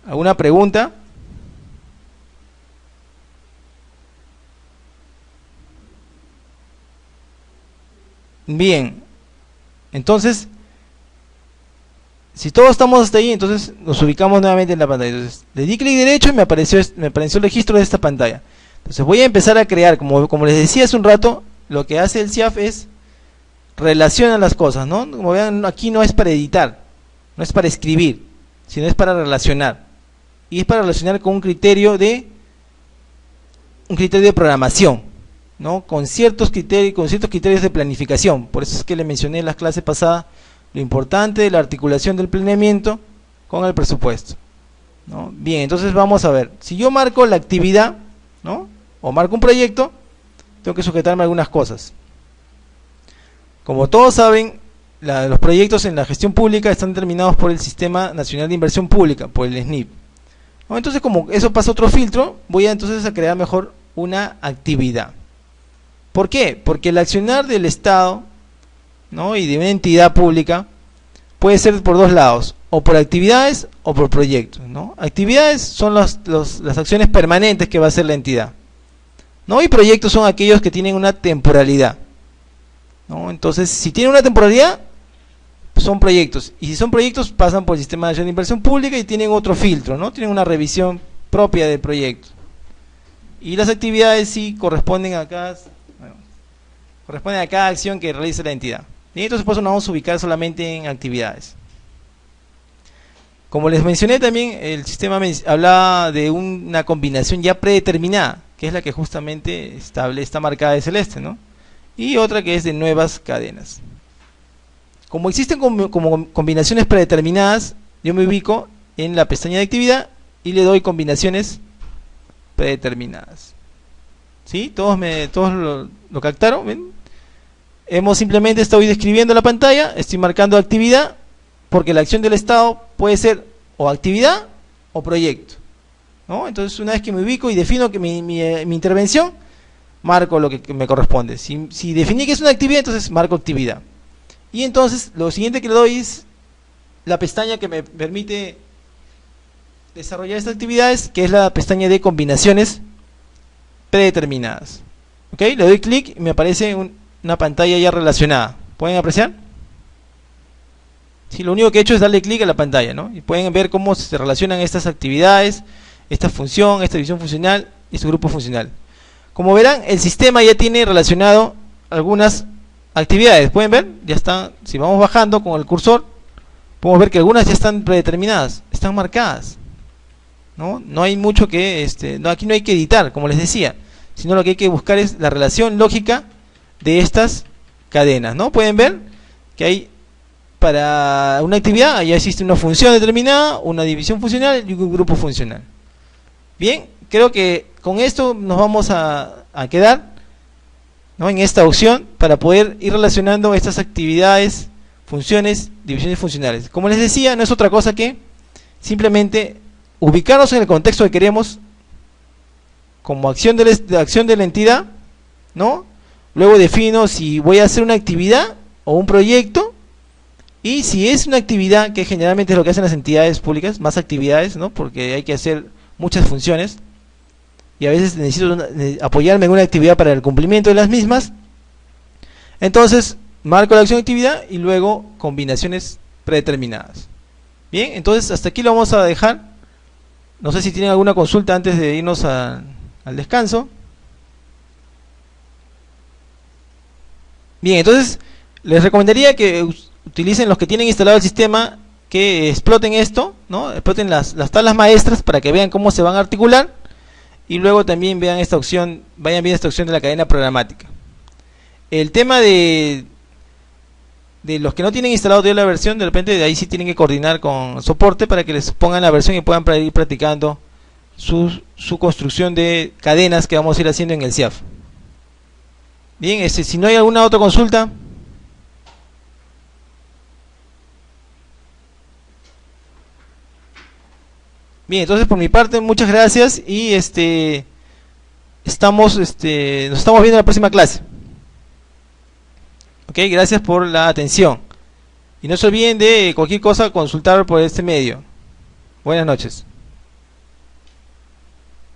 ¿Alguna pregunta? Bien, entonces, si todos estamos hasta ahí, entonces nos ubicamos nuevamente en la pantalla. Entonces, le di clic derecho y me apareció el registro de esta pantalla. Entonces voy a empezar a crear, como les decía hace un rato, lo que hace el CIAF es relaciona las cosas, ¿no? Como vean, aquí no es para editar, no es para escribir, sino es para relacionar. Y es para relacionar con un criterio de programación, ¿no? Con ciertos criterios de planificación. Por eso es que le mencioné en las clases pasadas lo importante de la articulación del planeamiento con el presupuesto, ¿no? Bien, entonces vamos a ver. Si yo marco la actividad, ¿no? O marco un proyecto, tengo que sujetarme a algunas cosas. Como todos saben, los proyectos en la gestión pública están determinados por el Sistema Nacional de Inversión Pública, por el SNIP, ¿no? Entonces, como eso pasa otro filtro, voy entonces a crear mejor una actividad. ¿Por qué? Porque el accionar del Estado, ¿no? Y de una entidad pública puede ser por dos lados, o por actividades o por proyectos, ¿no? Actividades son las acciones permanentes que va a hacer la entidad, ¿no? Y proyectos son aquellos que tienen una temporalidad, ¿no? Entonces, si tienen una temporalidad, son proyectos, y si son proyectos pasan por el Sistema Nacional de Inversión Pública y tienen otro filtro, ¿no? Tienen una revisión propia del proyecto. Y las actividades sí corresponden a cada acción que realice la entidad. Y entonces por eso nos vamos a ubicar solamente en actividades. Como les mencioné también, el sistema hablaba de una combinación ya predeterminada, que es la que justamente está marcada de celeste, ¿no? Y otra que es de nuevas cadenas. Como existen como combinaciones predeterminadas, yo me ubico en la pestaña de actividad y le doy combinaciones predeterminadas. ¿Sí? ¿Todos lo captaron? ¿Ven? Hemos simplemente estado describiendo la pantalla, estoy marcando actividad, porque la acción del Estado puede ser o actividad o proyecto, ¿no? Entonces, una vez que me ubico y defino que mi intervención, marco lo que me corresponde. Si definí que es una actividad, entonces marco actividad. Y entonces, lo siguiente que le doy es la pestaña que me permite desarrollar estas actividades, que es la pestaña de combinaciones predeterminadas. ¿Ok? Le doy clic y me aparece una pantalla ya relacionada. ¿Pueden apreciar? Sí, lo único que he hecho es darle clic a la pantalla, ¿no? Y pueden ver cómo se relacionan estas actividades, esta función, esta división funcional y su grupo funcional. Como verán, el sistema ya tiene relacionado algunas actividades. ¿Pueden ver? Ya están, si vamos bajando con el cursor, podemos ver que algunas ya están predeterminadas, están marcadas, ¿no? No hay mucho que, aquí no hay que editar, como les decía, sino lo que hay que buscar es la relación lógica de estas cadenas, ¿no? Pueden ver que hay para una actividad ya existe una función determinada, una división funcional y un grupo funcional. Bien, creo que con esto nos vamos a quedar, ¿no? En esta opción para poder ir relacionando estas actividades, funciones, divisiones funcionales. Como les decía, no es otra cosa que simplemente ubicarnos en el contexto que queremos como acción de la entidad, ¿no? Luego defino si voy a hacer una actividad o un proyecto, y si es una actividad, que generalmente es lo que hacen las entidades públicas, más actividades, ¿no? Porque hay que hacer muchas funciones, y a veces necesito apoyarme en una actividad para el cumplimiento de las mismas. Entonces marco la acción actividad y luego combinaciones predeterminadas. Bien, entonces hasta aquí lo vamos a dejar. No sé si tienen alguna consulta antes de irnos al descanso. Bien, entonces les recomendaría que utilicen los que tienen instalado el sistema, que exploten esto, ¿no? Exploten las tablas maestras para que vean cómo se van a articular, y luego también vean esta opción, vayan viendo esta opción de la cadena programática. El tema de los que no tienen instalado todavía la versión, de repente de ahí sí tienen que coordinar con soporte para que les pongan la versión y puedan ir practicando su construcción de cadenas que vamos a ir haciendo en el CIAF. Bien, si no hay alguna otra consulta. Bien, entonces por mi parte muchas gracias y nos estamos viendo en la próxima clase. Ok, gracias por la atención. Y no se olviden de cualquier cosa consultar por este medio. Buenas noches.